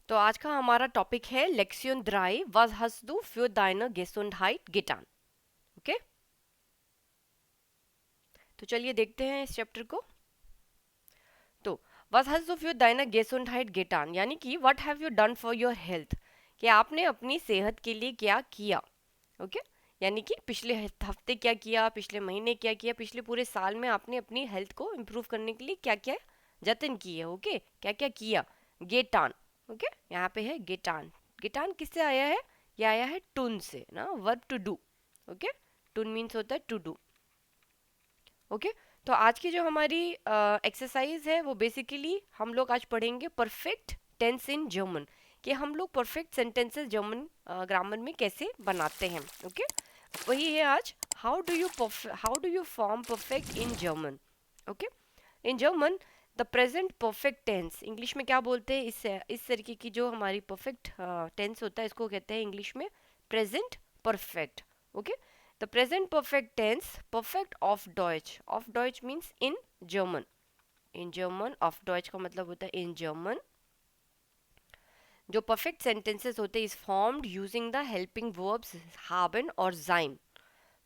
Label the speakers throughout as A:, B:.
A: तो आज का हमारा टॉपिक है लेक्सियन 3 Was hast du für deine Gesundheit getan? Okay, तो चलिए देखते हैं इस चैप्टर को। तो Was hast du für deine Gesundheit getan यानी कि What have you done for your health? कि आपने अपनी सेहत के लिए क्या किया। ओके, यानी कि पिछले हफ्ते क्या किया, पिछले महीने क्या किया, पिछले पूरे साल में आपने अपनी हेल्थ को इम्प्रूव करने के लिए क्या क्या जतन किए। ओके, क्या क्या किया। गेटान। ओके, यहाँ पे है गेटान। गेटान किससे आया है? ये आया है टून से ना, वर्ब टू डू। ओके, टून मीन्स होता है टू डू। ओके, तो आज की जो हमारी एक्सरसाइज है वो बेसिकली हम लोग आज पढ़ेंगे परफेक्ट टेंस इन जर्मन, कि हम लोग परफेक्ट सेंटेंसेस जर्मन ग्रामर में कैसे बनाते हैं। ओके, वही है आज। How do you form perfect in German. Okay, in German the present perfect tense, English में क्या बोलते हैं, इस तरीके की जो हमारी परफेक्ट टेंस होता है इसको कहते हैं इंग्लिश में present perfect. Okay, the present perfect tense perfect ऑफ डॉइच। ऑफ डॉइच means in German. In German ऑफ डॉइच का मतलब होता है इन जर्मन। जो परफेक्ट सेंटेंसेस होते हैं is formed using the helping verbs haben और sein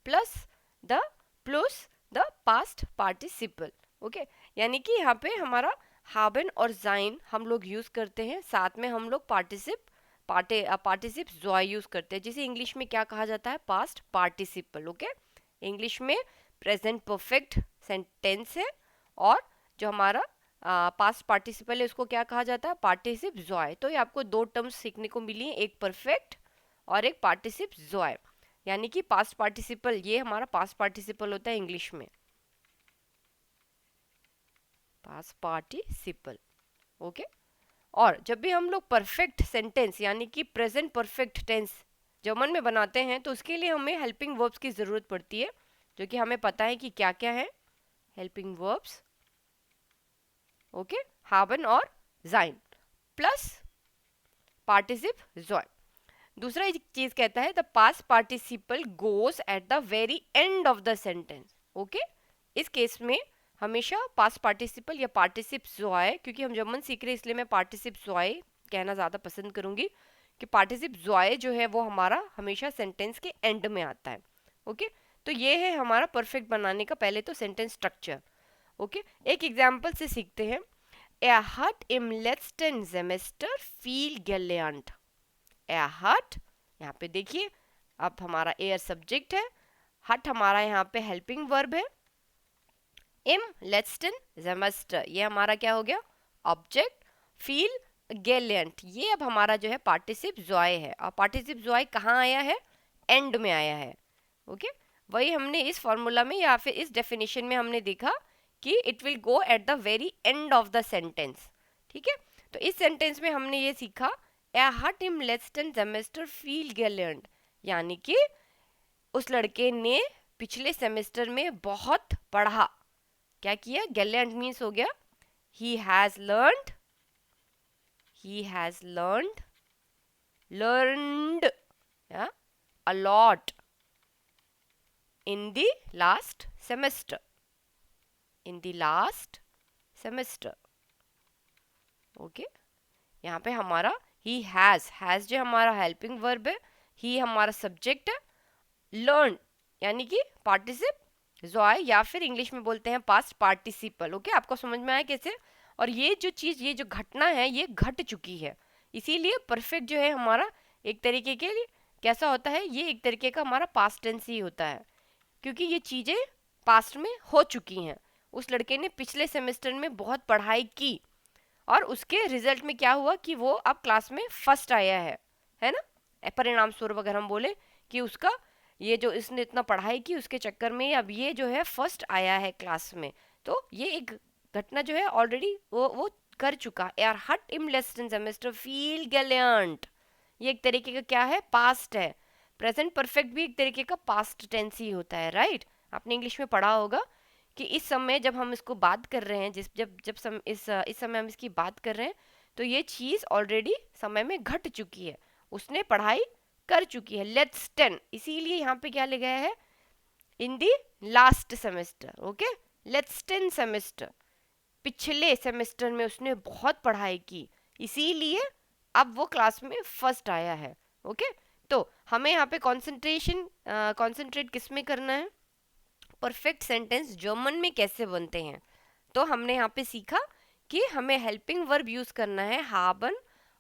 A: plus the plus the past participle. Okay, यानी कि यहाँ पे हमारा haben और sein हम लोग यूज करते हैं, साथ में हम लोग पार्टिसिप जोय यूज करते हैं, जिसे इंग्लिश में क्या कहा जाता है? Past participle. ओके, इंग्लिश में प्रेजेंट परफेक्ट सेंटेंस है और जो हमारा पास्ट पार्टिसिपल है उसको क्या कहा जाता है? पार्टिसिप जोय। तो ये आपको दो टर्म्स सीखने को मिली हैं, एक परफेक्ट और एक पार्टिसिप जोय। यानी कि पास्ट पार्टिसिपल, ये हमारा पास्ट पार्टिसिपल होता है इंग्लिश में, पास्ट पार्टिसिपल। ओके, और जब भी हम लोग परफेक्ट सेंटेंस यानी कि प्रेजेंट परफेक्ट टेंस जर्मन में बनाते हैं तो उसके लिए हमें हेल्पिंग वर्ब्स की ज़रूरत पड़ती है, जो कि हमें पता है कि क्या क्या है हेल्पिंग वर्ब्स। ओके, haben और sein प्लस पार्टिसिप जोय। दूसरा एक चीज कहता है the past participle goes at the very end of the sentence. Okay, इस केस में हमेशा पास्ट पार्टिसिपल या पार्टिसिप जोय, क्योंकि हम जर्मन सीख रहे हैं इसलिए मैं पार्टिसिप जोय कहना ज़्यादा पसंद करूंगी, कि पार्टिसिप जोय जो है वो हमारा हमेशा सेंटेंस के एंड में आता है। ओके, तो ये है हमारा परफेक्ट बनाने का पहले तो सेंटेंस स्ट्रक्चर। ओके, एक एग्जाम्पल से सीखते हैं। Er hat im letzten Semester viel gelernt. Er hat, यहाँ पे देखिए अब हमारा एयर सब्जेक्ट है, हट हमारा यहाँ पे हेल्पिंग वर्ब है, इम लेट्सन सेमेस्टर ये हमारा क्या हो गया? ऑब्जेक्ट। फील गेलेंट ये अब हमारा जो है पार्टिसिप जॉय है, और पार्टिसिप जॉय कहाँ आया है? एंड में आया है। ओके, वही हमने इस फॉर्मूला में या फिर इस डेफिनेशन में हमने देखा कि it will go at the very end of the sentence. ठीक है, तो इस सेंटेंस में हमने ये सीखा Er hat im letzten Semester viel gelernt, यानी कि उस लड़के ने पिछले सेमेस्टर में बहुत पढ़ा। क्या किया? गेलेंट मीन्स हो गया he has learned, he has learned yeah, a lot in the last semester, in the last semester। Okay, यहाँ पे हमारा ही हैज जो हमारा हेल्पिंग वर्ब है, ही हमारा सब्जेक्ट है, लर्न यानी कि पार्टिसिप जॉय या फिर इंग्लिश में बोलते हैं पास्ट पार्टिसिपल। ओके, आपको समझ में आया कैसे? और ये जो चीज़, ये जो घटना है ये घट चुकी है, इसीलिए परफेक्ट जो है हमारा एक तरीके के लिए कैसा होता है? ये एक तरीके का हमारा पास्ट टेंस ही होता है, क्योंकि ये चीज़ें पास्ट में हो चुकी हैं। उस लड़के ने पिछले सेमेस्टर में बहुत पढ़ाई की और उसके रिजल्ट में क्या हुआ कि वो अब क्लास में फर्स्ट आया है ना? परिणाम स्वरूप अगर हम बोले कि उसका ये जो इसने इतना पढ़ाई की उसके चक्कर में अब ये जो है फर्स्ट आया है क्लास में, तो ये एक घटना जो है ऑलरेडी वो कर चुका। यार हट इम लेस्टन सेमेस्टर फील गेलेंट, ये एक तरीके का क्या है? पास्ट है। प्रेजेंट परफेक्ट भी एक तरीके का पास्ट टेंस ही होता है, राइट? आपने इंग्लिश में पढ़ा होगा कि इस समय जब हम इसको बात कर रहे हैं, जिस जब जब इस समय हम इसकी बात कर रहे हैं तो ये चीज़ ऑलरेडी समय में घट चुकी है, उसने पढ़ाई कर चुकी है। लेट्स टेन, इसीलिए यहाँ पे क्या लिखा है? In the last semester. Okay, let's ten semester, पिछले सेमेस्टर में उसने बहुत पढ़ाई की, इसीलिए अब वो क्लास में फर्स्ट आया है। ओके, तो हमें यहाँ पे कॉन्सेंट्रेट किस में करना है, परफेक्ट सेंटेंस जर्मन में कैसे बनते हैं। तो हमने यहाँ पे सीखा कि हमें हेल्पिंग वर्ब यूज करना है हाबन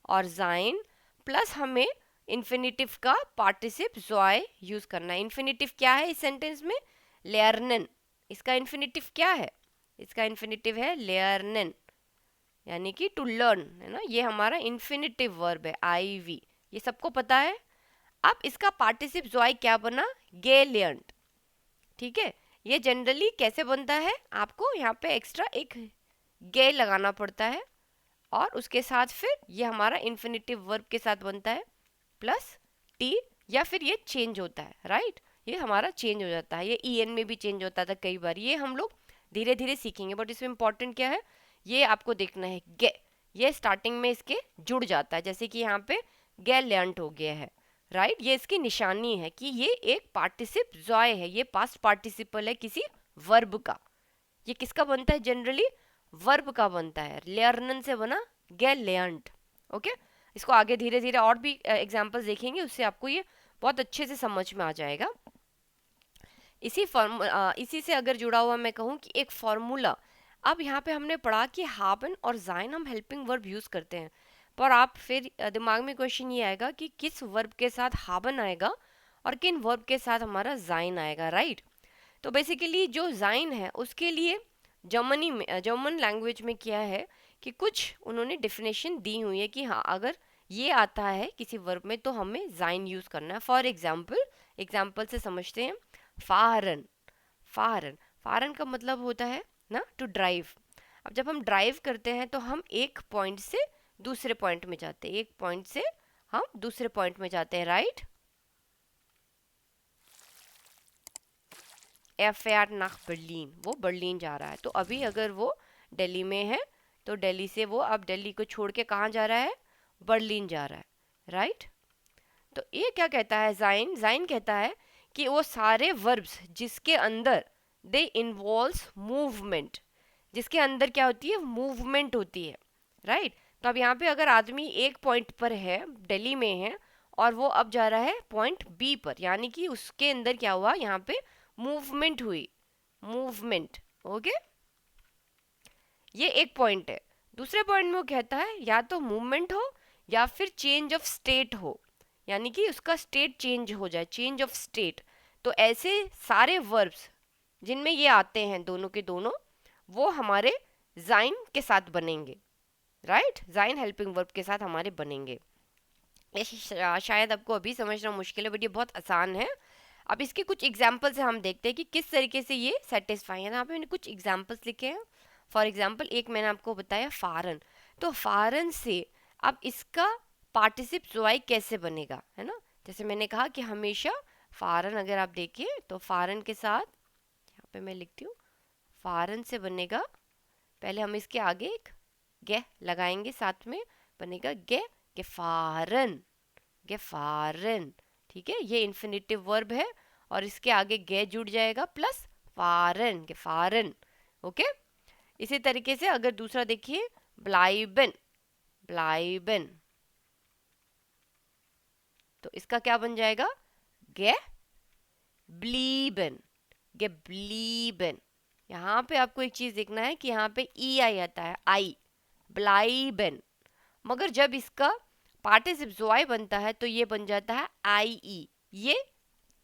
A: और जाइन, प्लस हमें इन्फिनिटिव का पार्टिसिप ज़ॉय यूज करना है। इन्फिनिटिव क्या है इस सेंटेंस में, लेयरनेन। इसका इन्फिनिटिव क्या है, इसका इन्फिनिटिव है लेयरनेन, यानी कि टू लर्न, है ना, ये हमारा इन्फिनिटिव वर्ब है आई वी, ये सबको पता है। अब इसका पार्टिसिप ज़ॉय क्या बना, गेलियंट। ठीक है, ये जनरली कैसे बनता है, आपको यहाँ पे एक्स्ट्रा एक गे लगाना पड़ता है और उसके साथ फिर ये हमारा इन्फिनिटिव वर्ब के साथ बनता है प्लस टी, या फिर ये चेंज होता है, राइट, ये हमारा चेंज हो जाता है, ये ई एन में भी चेंज होता था कई बार, ये हम लोग धीरे धीरे सीखेंगे। बट इसमें इंपॉर्टेंट क्या है, ये आपको देखना है गे, ये स्टार्टिंग में इसके जुड़ जाता है, जैसे कि यहाँ पे गैलेंट हो गया है, राइट, ये इसकी निशानी है कि ये एक पार्टिसिप जॉय है, ये पास्ट पार्टिसिपल है किसी वर्ब का। ये किसका बनता है, जनरली वर्ब का बनता है, लेयरनन से बना गैलेंट। ओके, इसको आगे धीरे धीरे और भी एग्जांपल्स देखेंगे, उससे आपको ये बहुत अच्छे से समझ में आ जाएगा। इसी से अगर जुड़ा हुआ मैं कहूँ कि एक फॉर्मूला, अब यहाँ पे हमने पढ़ा कि हाबन और जाइन हम हेल्पिंग वर्ब यूज करते हैं, पर आप फिर दिमाग में क्वेश्चन ये आएगा कि किस वर्ब के साथ हाबन आएगा और किन वर्ब के साथ हमारा जाइन आएगा, राइट। तो बेसिकली जो जाइन है उसके लिए जर्मन लैंग्वेज में क्या है कि कुछ उन्होंने डेफिनेशन दी हुई है कि हाँ अगर ये आता है किसी वर्ब में तो हमें जाइन यूज करना है। फॉर एग्जाम्पल से समझते हैं, फारन, फारन, फारन का मतलब होता है ना टू ड्राइव। अब जब हम ड्राइव करते हैं तो हम एक पॉइंट से दूसरे पॉइंट में जाते हैं, एक पॉइंट से हम दूसरे पॉइंट में जाते हैं, right. Er fährt nach Berlin, वो बर्लिन जा रहा है। तो अभी अगर वो दिल्ली में है तो दिल्ली से वो अब दिल्ली को छोड़ के कहाँ जा रहा है, बर्लिन जा रहा है, राइट। तो ये क्या कहता है, जाइन जाइन कहता है कि वो सारे वर्ब्स जिसके अंदर दे इन्वॉल्व्स मूवमेंट, जिसके अंदर क्या होती है, मूवमेंट होती है, राइट। तो अब यहाँ पे अगर आदमी एक पॉइंट पर है, दिल्ली में है, और वो अब जा रहा है पॉइंट बी पर, यानी कि उसके अंदर क्या हुआ, यहाँ पे मूवमेंट हुई, मूवमेंट। ओके, ये एक पॉइंट है। दूसरे पॉइंट में वो कहता है या तो मूवमेंट हो या फिर चेंज ऑफ स्टेट हो, यानी कि उसका स्टेट चेंज हो जाए, चेंज ऑफ स्टेट। तो ऐसे सारे वर्ब्स जिनमें ये आते हैं दोनों के दोनों, वो हमारे जाइन के साथ बनेंगे, राइट, जाइन हेल्पिंग वर्ब के साथ हमारे बनेंगे। ये शायद आपको अभी समझना मुश्किल है बट ये बहुत आसान है। अब इसके कुछ एग्जाम्पल से हम देखते हैं कि किस तरीके से ये सेटिस्फाई है। यहाँ पे मैंने कुछ एग्जाम्पल्स लिखे हैं। फॉर एग्जाम्पल एक मैंने आपको बताया फारन, तो फारन से अब इसका पार्टिसिप ज़ोआई कैसे बनेगा, है ना। जैसे मैंने कहा कि हमेशा फारन अगर आप देखिए तो फारन के साथ यहाँ पे मैं लिखती हूँ, फारन से बनेगा, पहले हम इसके आगे एक गे लगाएंगे, साथ में बनेगा गेफारन, गेफारन। ठीक है, ये इन्फिनिटिव वर्ब है और इसके आगे गे जुड़ जाएगा प्लस फारन, गेफारन। ओके, इसी तरीके से अगर दूसरा देखिए, ब्लाइबन, ब्लाइबन, तो इसका क्या बन जाएगा, गे ब्लीबन, गे ब्लीबन। यहाँ पे आपको एक चीज देखना है कि यहाँ पे ई आई आता है, आई, ब्लाइबन, मगर जब इसका पार्टिसिप ज़ोआई बनता है तो ये बन जाता है आई ई, ये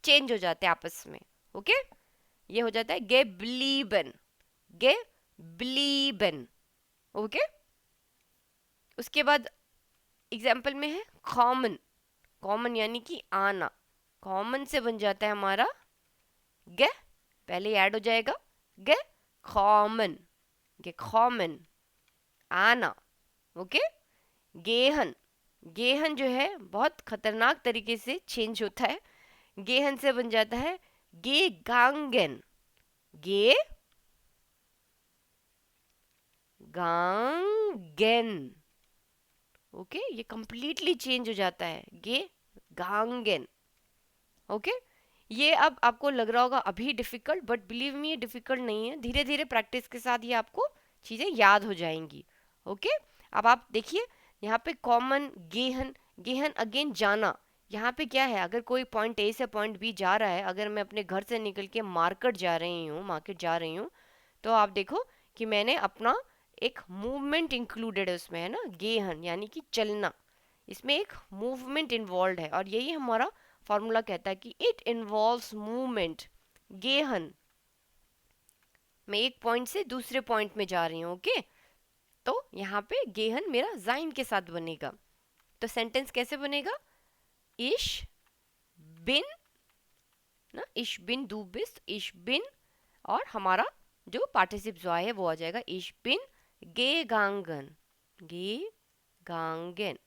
A: चेंज हो जाते हैं आपस में। ओके, ये हो जाता है गे ब्लीबन, गे ब्लीबन। ओके, उसके बाद एग्जाम्पल में है कॉमन, कॉमन यानी कि आना, कॉमन से बन जाता है हमारा गे, पहले ऐड हो जाएगा गे कॉमन, गे कॉमन, आना। ओके, गेहन, गेहन जो है बहुत खतरनाक तरीके से चेंज होता है, गेहन से बन जाता है गे गांगन, गे गांगन। ओके, ये कंप्लीटली चेंज हो जाता है, गे गांगन। ओके, ये अब आपको लग रहा होगा अभी डिफिकल्ट, बट बिलीव मी ये डिफिकल्ट नहीं है, धीरे धीरे प्रैक्टिस के साथ ये आपको चीज़ें याद हो जाएंगी। ओके, अब आप देखिए यहाँ पे कॉमन, गेहन, गेहन अगेन जाना। यहाँ पे क्या है, अगर कोई पॉइंट ए से पॉइंट बी जा रहा है, अगर मैं अपने घर से निकल के मार्केट जा रही हूँ, तो आप देखो कि मैंने अपना एक मूवमेंट इंक्लूडेड है उसमें, है ना, गेहन यानी कि चलना, इसमें एक मूवमेंट इन्वॉल्व है, और यही हमारा फॉर्मूला कहता है कि इट इन्वॉल्व्स मूवमेंट, गेहन, मैं एक पॉइंट से दूसरे पॉइंट में जा रही हूँ। ओके, तो यहाँ पे गेहन मेरा जाइन के साथ बनेगा। तो सेंटेंस कैसे बनेगा, इश बिन, ना, इश बिन दू बिस्ट, इश बिन, और हमारा जो पार्टिसिप जो है वो आ जाएगा इश बिन गे गांगन, गे गांगन।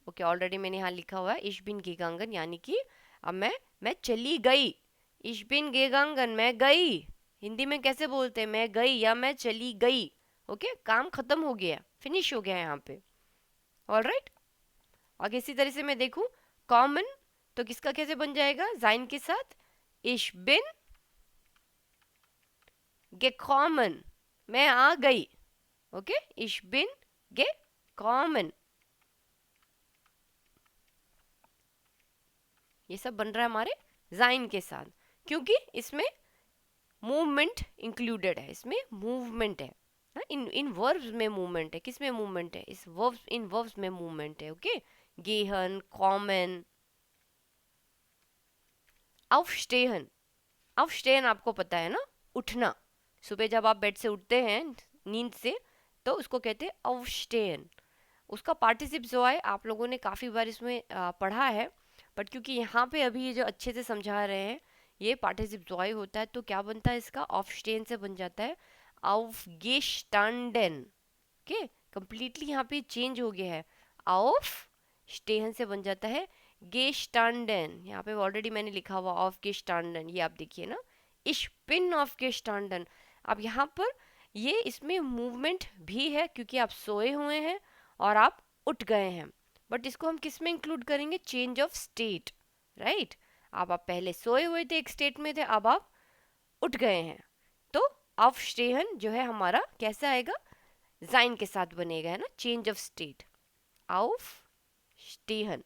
A: ओके, ऑलरेडी मैंने यहाँ लिखा हुआ है इश बिन गे गांगन, यानी कि अब मैं चली गई, इश बिन गे गांगन, मैं गई। हिंदी में कैसे बोलते हैं, मैं गई या मैं चली गई। ओके, काम खत्म हो गया, फिनिश हो गया यहाँ पे। ऑल राइट, और इसी तरह से मैं देखूं कॉमन, तो किसका कैसे बन जाएगा, जाइन के साथ, इश बिन गे कॉमन, मैं आ गई। ओके, इश बिन गे कॉमन, ये सब बन रहा है हमारे जाइन के साथ, क्योंकि इसमें मूवमेंट इंक्लूडेड है, इसमें मूवमेंट है। हाँ, इन वर्ब्स में मूवमेंट है, किस में मूवमेंट है, इस वर्ब्स, इन वर्ब्स में मूवमेंट है। ओके, गेहन, कॉमन, aufstehen, aufstehen आपको पता है ना, उठना, सुबह जब आप बेड से उठते हैं नींद से, तो उसको कहते हैं aufstehen। उसका पार्टिसिप जो है आप लोगों ने काफ़ी बार इसमें पढ़ा है, बट क्योंकि यहाँ पे अभी ये जो अच्छे से समझा रहे हैं, ये पार्टिसिप जो होता है, तो क्या बनता है इसका, aufstehen से बन जाता है aufgestanden। ओके, कंप्लीटली यहाँ पे चेंज हो गया है, aufstehen से बन जाता है gestanden। यहाँ पे ऑलरेडी मैंने लिखा हुआ aufgestanden, ये आप देखिए ना, ich bin aufgestanden। अब यहाँ पर ये इसमें मूवमेंट भी है, क्योंकि आप सोए हुए हैं और आप उठ गए हैं, बट इसको हम किस में इंक्लूड करेंगे, चेंज ऑफ स्टेट, राइट। आप पहले सोए हुए थे, एक स्टेट में थे, अब आप उठ गए हैं, तो aufstehen जो है हमारा कैसा आएगा, जाइन के साथ बनेगा, है ना, चेंज ऑफ स्टेट, aufstehen।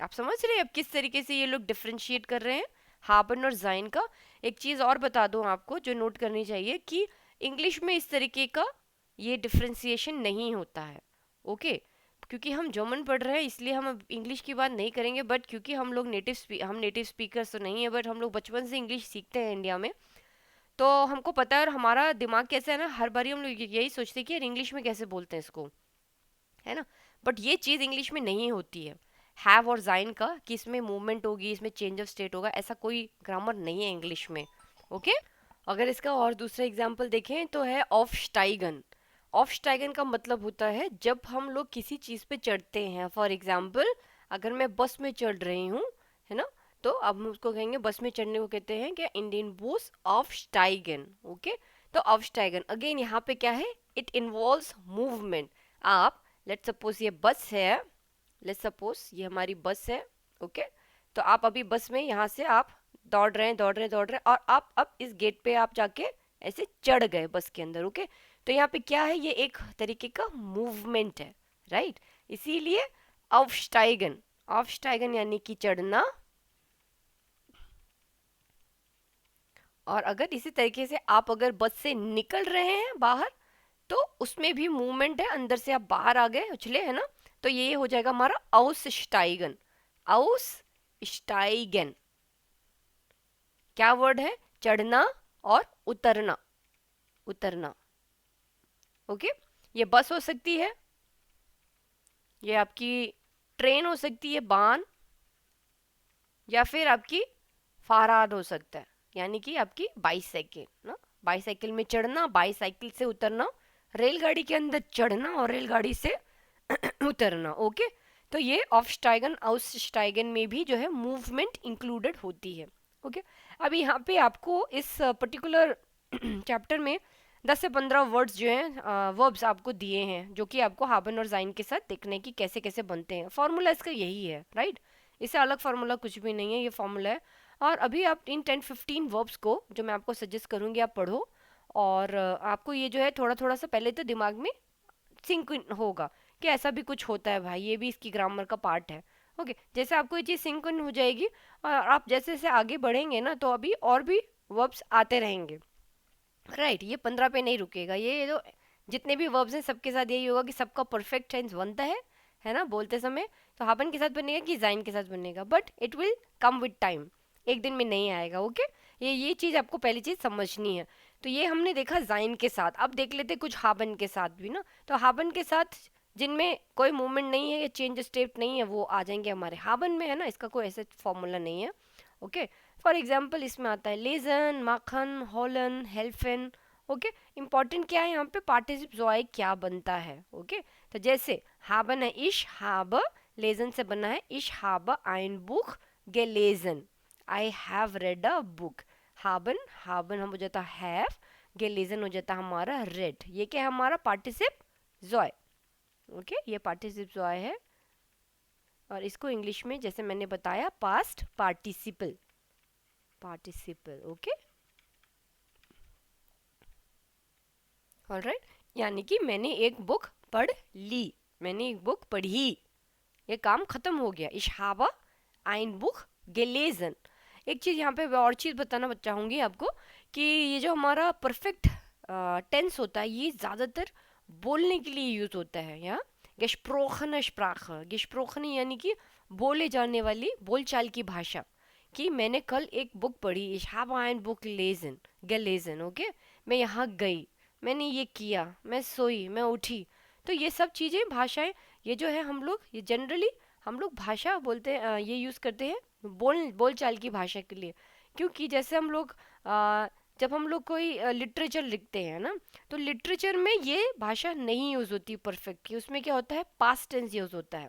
A: आप समझ रहे हैं अब किस तरीके से ये लोग डिफ्रेंशिएट कर रहे हैं हाबन और जाइन का। एक चीज़ और बता दूं आपको जो नोट करनी चाहिए, कि इंग्लिश में इस तरीके का ये डिफ्रेंशिएशन नहीं होता है। ओके, क्योंकि हम जर्मन पढ़ रहे हैं इसलिए हम अब इंग्लिश की बात नहीं करेंगे, बट क्योंकि हम लोग हम नेटिव स्पीकर्स तो नहीं है, बट हम लोग बचपन से इंग्लिश सीखते हैं इंडिया में, तो हमको पता है, और हमारा दिमाग कैसा है ना, हर बारी हम लोग यही सोचते हैं कि यार इंग्लिश में कैसे बोलते हैं इसको, है ना, बट ये चीज़ इंग्लिश में नहीं होती है, हैव और जाइन का, कि इसमें मूवमेंट होगी, इसमें चेंज ऑफ स्टेट होगा, ऐसा कोई ग्रामर नहीं है इंग्लिश में। ओके, अगर इसका और दूसरा एग्जांपल देखें तो है ऑफस्टाइगन। ऑफस्टाइगन का मतलब होता है जब हम लोग किसी चीज़ पे चढ़ते हैं, फॉर एग्जांपल अगर मैं बस में चढ़ रही हूँ, है ना, तो अब हम उसको कहेंगे, बस में चढ़ने को कहते हैं क्या, इंडियन बस ऑफस्टाइगन। ओके, तो ऑफस्टाइगन अगेन यहाँ पे क्या है, इट इन्वॉल्व्स मूवमेंट। आप लेट्स सपोज ये बस है, लेट्स सपोज ये हमारी बस है। ओके, तो आप अभी बस में यहाँ से आप दौड़ रहे हैं और आप अब इस गेट पे आप जाके ऐसे चढ़ गए बस के अंदर। ओके, तो यहाँ पे क्या है, ये एक तरीके का मूवमेंट है, राइट, इसीलिए aufsteigen, aufsteigen यानी कि चढ़ना। और अगर इसी तरीके से आप अगर बस से निकल रहे हैं बाहर, तो उसमें भी मूवमेंट है, अंदर से आप बाहर आ गए उछले, है ना, तो ये हो जाएगा हमारा aussteigen। aussteigen क्या वर्ड है, चढ़ना और उतरना, उतरना। ओके, ये बस हो सकती है, ये आपकी ट्रेन हो सकती है, बान, या फिर आपकी फाराद हो सकता है, यानी कि आपकी बाईसाइकिल ना, बाईसाइकिल में चढ़ना, बाईसाइकिल से उतरना, रेलगाड़ी के अंदर चढ़ना और रेलगाड़ी से उतरना। ओके, तो ये ऑफस्टाइगन आउटस्टाइगन में भी जो है मूवमेंट इंक्लूडेड होती है। ओके, अभी यहाँ पे आपको इस पर्टिकुलर चैप्टर में 10 से 15 वर्ड्स जो हैं, वर्ब्स आपको दिए हैं, जो कि आपको हाबन और जाइन के साथ देखने की कैसे कैसे बनते हैं। फॉर्मूला इसका यही है, राइट, इससे अलग फार्मूला कुछ भी नहीं है, ये फार्मूला है। और अभी आप इन 10-15 वर्ब्स को जो मैं आपको सजेस्ट करूँगी आप पढ़ो, और आपको ये जो है थोड़ा थोड़ा सा पहले तो दिमाग में सिंक होगा कि ऐसा भी कुछ होता है भाई, ये भी इसकी ग्रामर का पार्ट है। ओके, जैसे आपको ये चीज़ सिंक हो जाएगी और आप जैसे जैसे आगे बढ़ेंगे ना तो अभी और भी वर्ब्स आते रहेंगे। राइट, ये 15 पे नहीं रुकेगा, ये जो जितने भी वर्ब्स हैं सबके साथ यही होगा कि सबका परफेक्ट टेंस बनता है ना बोलते समय। तो हाबन के साथ बनेगा कि जाइन के साथ बनेगा, but it will come with time, एक दिन में नहीं आएगा। ओके, ये चीज़ आपको पहली चीज़ समझनी है। तो ये हमने देखा जाइन के साथ, अब देख लेते कुछ हाबन के साथ भी ना। तो हाबन के साथ जिनमें कोई मूवमेंट नहीं है या चेंज स्टेट नहीं है वो आ जाएंगे हमारे हाबन में, है ना, इसका कोई ऐसा फॉर्मूला नहीं है। ओके, फॉर एग्जाम्पल इसमें आता है लेजन, माखन, हॉलन, हेल्फन। ओके, इंपॉर्टेंट क्या है यहाँ पे, पार्टिसिप ज़ॉय क्या बनता है। ओके, तो जैसे हाबन है इश हाब, लेजन से बना है इश हाब ein बुक gelesen, I have read a book. हाबन हाबन हम हो जाता हैव, gelesen हो जाता हमारा रेड। ये क्या है हमारा पार्टिसिप ज़ॉय। ओके, ये पार्टिसिप ज़ॉय है और इसको इंग्लिश में जैसे मैंने बताया past participle, participle. Okay, alright, यानी कि मैंने एक बुक पढ़ ली, मैंने एक बुक पढ़ी, ये काम खत्म हो गया। इश हाबा ein बुक gelesen। एक चीज़ यहाँ पे और चीज़ बताना चाहूँगी आपको कि ये जो हमारा परफेक्ट टेंस होता है ये ज़्यादातर बोलने के लिए यूज़ होता है। यहाँ gesprochene Sprache, gesprochene यानी कि बोले जाने वाली बोलचाल की भाषा। कि मैंने कल एक बुक पढ़ी, ich habe ein Buch gelesen। Okay, मैं यहाँ गई, मैंने ये किया, मैं सोई, मैं उठी। तो ये सब चीज़ें भाषाएं, ये जो है हम लोग ये जनरली हम लोग भाषा बोलते हैं, ये यूज़ करते हैं बोलचाल की भाषा के लिए। क्योंकि जैसे हम लोग जब हम लोग कोई लिटरेचर लिखते हैं ना, तो लिटरेचर में ये भाषा नहीं यूज़ होती परफेक्ट की, उसमें क्या होता है पास्ट टेंस यूज़ होता है।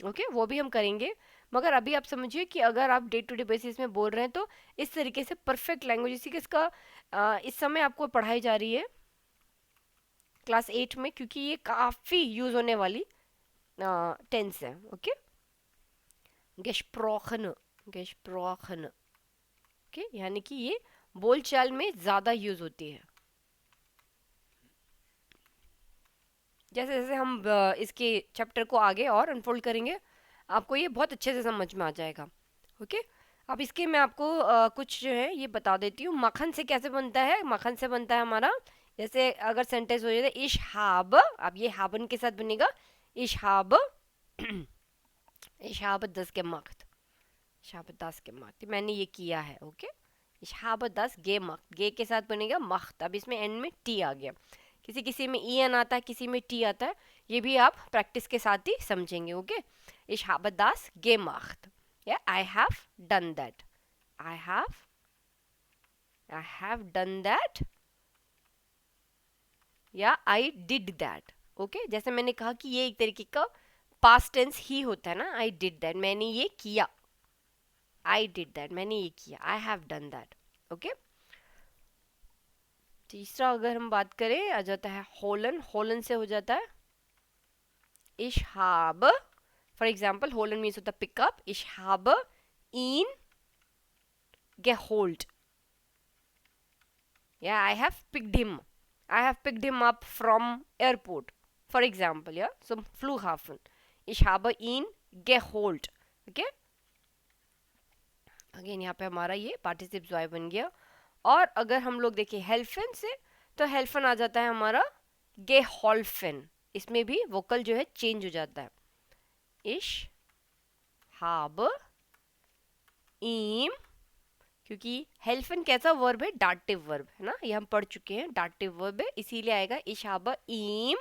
A: ओके, वो भी हम करेंगे, मगर अभी आप समझिए कि अगर आप डे टू डे बेसिस में बोल रहे हैं तो इस तरीके से परफेक्ट लैंग्वेज, इसी के इसका इस समय आपको पढ़ाई जा रही है क्लास 8 में, क्योंकि ये काफ़ी यूज़ होने वाली टेंस है। Okay, gesprochen, gesprochen। ओके, यानी कि ये बोलचाल में ज़्यादा यूज़ होती है। जैसे जैसे हम इसके चैप्टर को आगे और अनफोल्ड करेंगे आपको ये बहुत अच्छे से समझ में आ जाएगा। ओके, अब इसके मैं आपको कुछ जो है ये बता देती हूँ। मक्खन से कैसे बनता है, मक्खन से बनता है हमारा, जैसे अगर सेंटेंस हो जाए इश हाब, अब ये हाबन के साथ बनेगा इश हाब इश हाब दस के मख्त, इश हाब दस के मख्त, मैंने ये किया है। ओके, इश हाब दस गे मख्त, गे के साथ बनेगा मख्त। अब इसमें एंड में टी आ गया, किसी किसी में ई एन आता है, किसी में टी आता है, ये भी आप प्रैक्टिस के साथ ही समझेंगे। ओके, इश हाब दस गे मख्त, या I have done that, I have done that, या I did that। ओके, जैसे मैंने कहा कि ये एक तरीके का पास्ट टेंस ही होता है ना, I did that, मैंने ये किया, I did that, मैंने ये किया, I have done that। Okay, तीसरा अगर हम बात करें आ जाता है होलन, होलन से हो जाता है ich habe, फॉर एग्जाम्पल होलन मीन्स होता है pickup, ich habe ihn geholt, yeah, I have picked him, I have picked him up from airport, for example, yeah, so Flughafen, ich habe ihn geholt। okay, again यहाँ पे हमारा ये पार्टिसिप ज़ॉय बन गया। और अगर हम लोग देखें हेल्फन से, तो हेल्फन आ जाता है हमारा गेहॉल्फन, इसमें भी वोकल जो है चेंज हो जाता है, इश हाब ईम, क्योंकि हेल्फन कैसा वर्ब है, डाटिव वर्ब है ना, ये हम पढ़ चुके हैं, डाटिव वर्ब है, इसीलिए आएगा इशाबा ईम,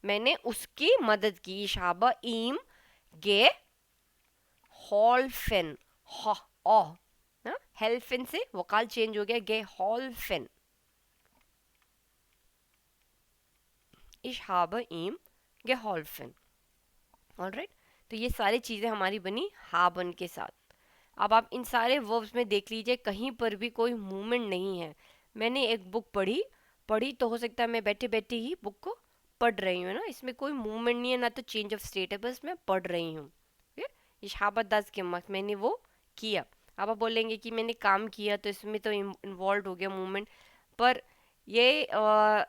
A: मैंने उसकी मदद की, इशाबा ईम गे हॉल्फन, ना हेल्फन से वोकाल चेंज हो गया, गे हॉल्फन, इशाबा ईम गे हॉल्फन। ऑलराइट, तो ये सारी चीज़ें हमारी बनी हाबन के साथ। अब आप इन सारे वर्ब्स में देख लीजिए कहीं पर भी कोई मूवमेंट नहीं है। मैंने एक बुक पढ़ी, पढ़ी तो हो सकता है मैं बैठे बैठे ही बुक को पढ़ रही हूँ ना, इसमें कोई मूवमेंट नहीं है, ना तो चेंज ऑफ स्टेट है, बस मैं पढ़ रही हूँ। इशाबत दस के मत मैंने वो किया। अब आप बोलेंगे कि मैंने काम किया तो इसमें तो इन्वॉल्व हो गया मूवमेंट, पर ये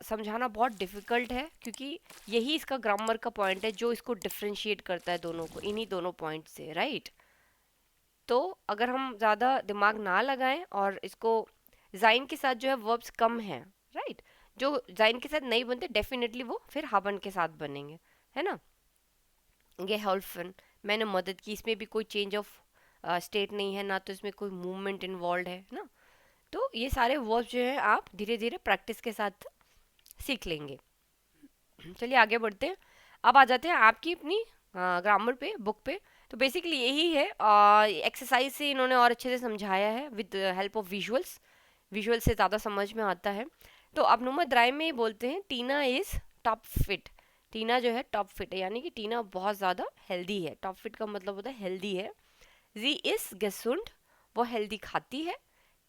A: समझाना बहुत डिफ़िकल्ट है क्योंकि यही इसका ग्रामर का पॉइंट है जो इसको डिफरेंशिएट करता है दोनों को, इन्हीं दोनों पॉइंट से, राइट। तो अगर हम ज़्यादा दिमाग ना लगाएं और इसको जाइन के साथ जो है वर्ब्स कम हैं, राइट, जो जाइन के साथ नहीं बनते डेफिनेटली वो फिर हाबन के साथ बनेंगे, है ना। ये हेल्पफुल, मैंने मदद की, इसमें भी कोई चेंज ऑफ स्टेट नहीं है ना, तो इसमें कोई मूवमेंट इन्वॉल्व है ना। तो ये सारे वर्ब्स जो है आप धीरे धीरे प्रैक्टिस के साथ सीख लेंगे। चलिए आगे बढ़ते हैं। अब आ जाते हैं आपकी अपनी ग्रामर पे, बुक पे। तो बेसिकली यही है, एक्सरसाइज से इन्होंने और अच्छे से समझाया है with help of visuals. Visual से ज़्यादा समझ में आता है। तो अब नुमा राइम में ही बोलते हैं टीना इज़ टॉप फिट। टीना जो है टॉप फिट है, यानी कि टीना बहुत ज़्यादा हेल्दी है। टॉप फिट का मतलब होता है हेल्दी है। जी इज gesund, वो हेल्दी खाती है।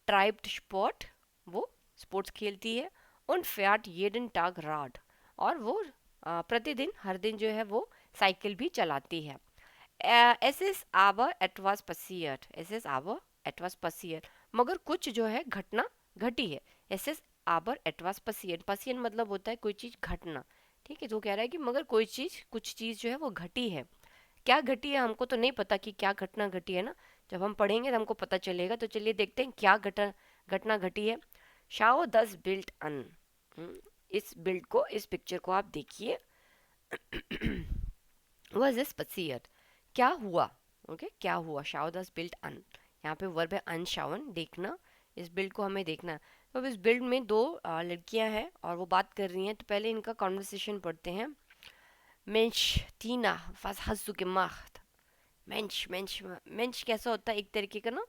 A: ट्राइब्ड स्पॉट, वो स्पोर्ट्स खेलती है। उन फैट jeden टाग राड, और वो प्रतिदिन हर दिन जो है वो साइकिल भी चलाती है। एस इज आवर एटवास पसीयर, एस इज आवर एटवास पसीयर, मगर कुछ जो है घटना घटी है। एस इज आवर एटवास पसीयर, पसीयर मतलब होता है कोई चीज़ घटना, ठीक है। तो कह रहा है कि मगर कोई चीज़, कुछ चीज़ जो है वो घटी है। क्या घटी है हमको तो नहीं पता कि क्या घटना घटी है ना, जब हम पढ़ेंगे तो हमको पता चलेगा। तो चलिए देखते हैं क्या घटना घटी है। शाओ दस बिल्ट अन, इस बिल्ड को, इस पिक्चर को आप देखिए। वॉज इस पसीयर, क्या हुआ, ओके क्या हुआ। शाओ दस बिल्ट अन, यहाँ पे वर्ब है अनशावन, देखना। इस बिल्ड को हमें देखना है। तो अब इस बिल्ड में दो लड़कियां हैं और वो बात कर रही हैं। तो पहले इनका कॉन्वर्सेशन पढ़ते हैं। Mensch, Tina, was hast du gemacht? मेंश मेंश मेंश कैसा होता है एक तरीके का ना,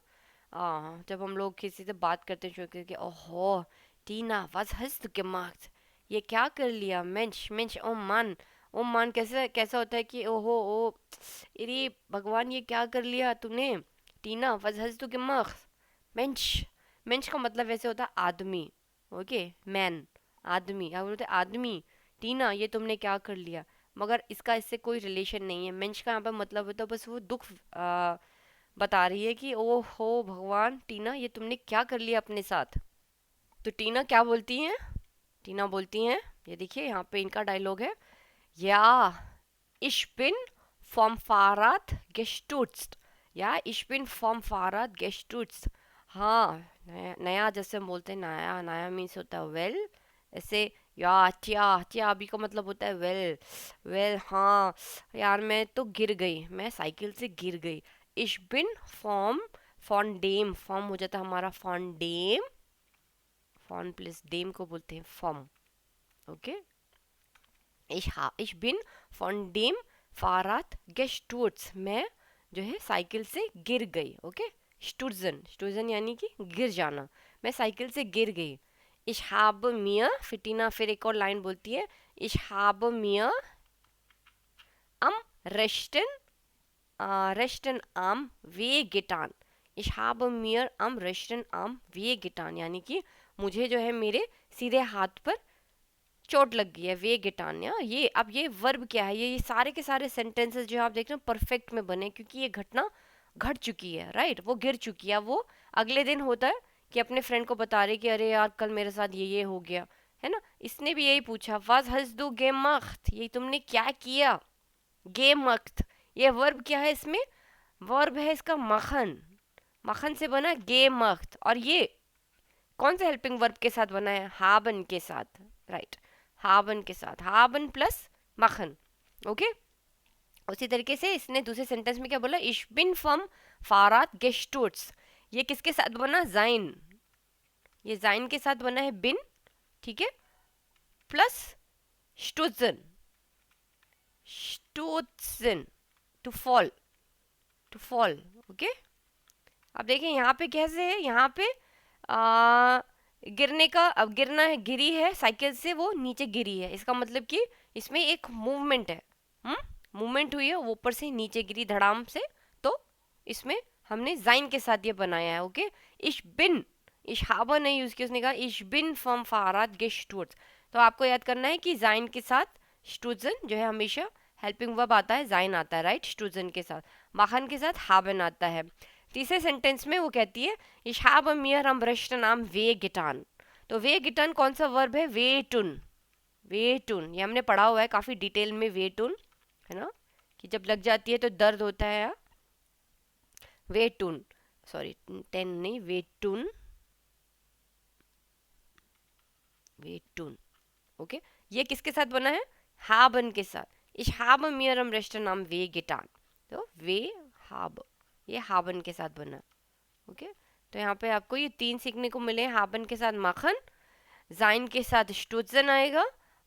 A: जब हम लोग किसी से बात करते हैं शुरू करके, ओहो टीना वाज हस्त du gemacht, ये क्या कर लिया। मेंश मेंश ओ मान कैसे कैसा होता है कि ओहो ओ, अरे भगवान ये क्या कर लिया तूने। टीना वाज हस्त du gemacht, मेंश, मेंश का मतलब वैसे होता है आदमी, ओके मैन, आदमी, क्या बोलते हैं आदमी। टीना ये तुमने क्या कर लिया, मगर इसका इससे कोई रिलेशन नहीं है। मेंश का यहाँ पर मतलब होता है बस वो दुख बता रही है कि ओ हो भगवान टीना ये तुमने क्या कर लिया अपने साथ। तो टीना क्या बोलती हैं, टीना बोलती हैं, ये देखिए यहाँ पे इनका डायलॉग है। या ich bin vom Fahrrad gestürzt, या ich bin vom Fahrrad gestürzt। हाँ नया नया, जैसे हम बोलते हैं नया, नया मीन्स होता है वेल, ऐसे या क्या क्या अभी का मतलब होता है वेल, वेल हाँ यार मैं तो गिर गई, मैं साइकिल से गिर गई। ich bin vom, von dem, form हो जाता है हमारा von dem, von plus dem को बोलते हैं form, okay. ich bin von dem Fahrrad gestürzt, मैं जो है साइकिल से गिर गई, ओके। स्टूर्जन, स्टूर्जन यानी कि गिर जाना, मैं साइकिल से गिर गई। ich habe mir, फिटिना फिर एक और लाइन बोलती है, ich habe mir am rechten, rechten Arm wehgetan, ich habe mir am rechten Arm wehgetan, यानी कि मुझे जो है मेरे सीधे हाथ पर चोट लग गई है। वे गिटानिया, ये अब ये वर्ब क्या है, ये सारे के सारे सेंटेंसेस जो आप देख रहे हैं परफेक्ट में बने, क्योंकि ये घटना घट चुकी है, राइट, वो गिर चुकी है। वो अगले दिन होता है कि अपने फ्रेंड को बता रही कि अरे यार कल मेरे साथ ये हो गया, है ना। इसने भी यही पूछा, वाज हज दो गेम मख्त, ये तुमने क्या किया। गेम मख्त, ये वर्ब क्या है इसमें, वर्ब है इसका मखन, मखन से बना गेम मख्त। और ये कौन सा हेल्पिंग वर्ब के साथ बना है, हाबन के साथ, राइट, हाबन के साथ, हाबन प्लस मखन, ओके। उसी तरीके से इसने दूसरे सेंटेंस में क्या बोला, इश बिन फ्रॉम फारात गेस्टूट्स, ये किसके साथ बना, जाइन, ये जाइन के साथ बना है बिन, ठीक है, प्लस स्टूजन, स्टूजन, टू फॉल, टू फॉल, ओके। अब देखिए यहाँ पे कैसे है, यहाँ पे गिरने का, अब गिरना है, गिरी है साइकिल से, वो नीचे गिरी है, इसका मतलब कि इसमें एक मूवमेंट है, मूवमेंट हुई है, वो ऊपर से नीचे गिरी धड़ाम से। तो इसमें हमने जाइन के साथ ये बनाया है, ओके। इश बिन, इश हाबा नहीं यूज किया, उसने कहा इश बिन फ्रॉम फारात गेस्टूर्स। तो आपको याद करना है कि जाइन के साथ स्टूजन जो है हमेशा हेल्पिंग वर्ब आता है, जाइन आता है, राइट, स्टूजन के साथ। माखन के साथ हाबन आता है। तीसरे सेंटेंस में वो कहती है, ich habe mir am rechten Arm wehgetan, तो वे गिटन कौन सा वर्ब है? वेटुन। वेटुन ये हमने पढ़ा हुआ है काफी डिटेल में, वेटुन है ना, कि जब लग जाती है तो दर्द होता है। वेटुन, सॉरी 10 नहीं, वेटुन, वेटुन। ओके, ये किसके साथ बना है? haben के साथ। Ich habe mir am rechten Namen weh getan। तो वे हाब, ये haben के साथ बना। ओके, तो यहाँ पे आपको ये 3 सीखने को मिले। haben के साथ माखन, जाइन के साथ स्टुtzen आएगा,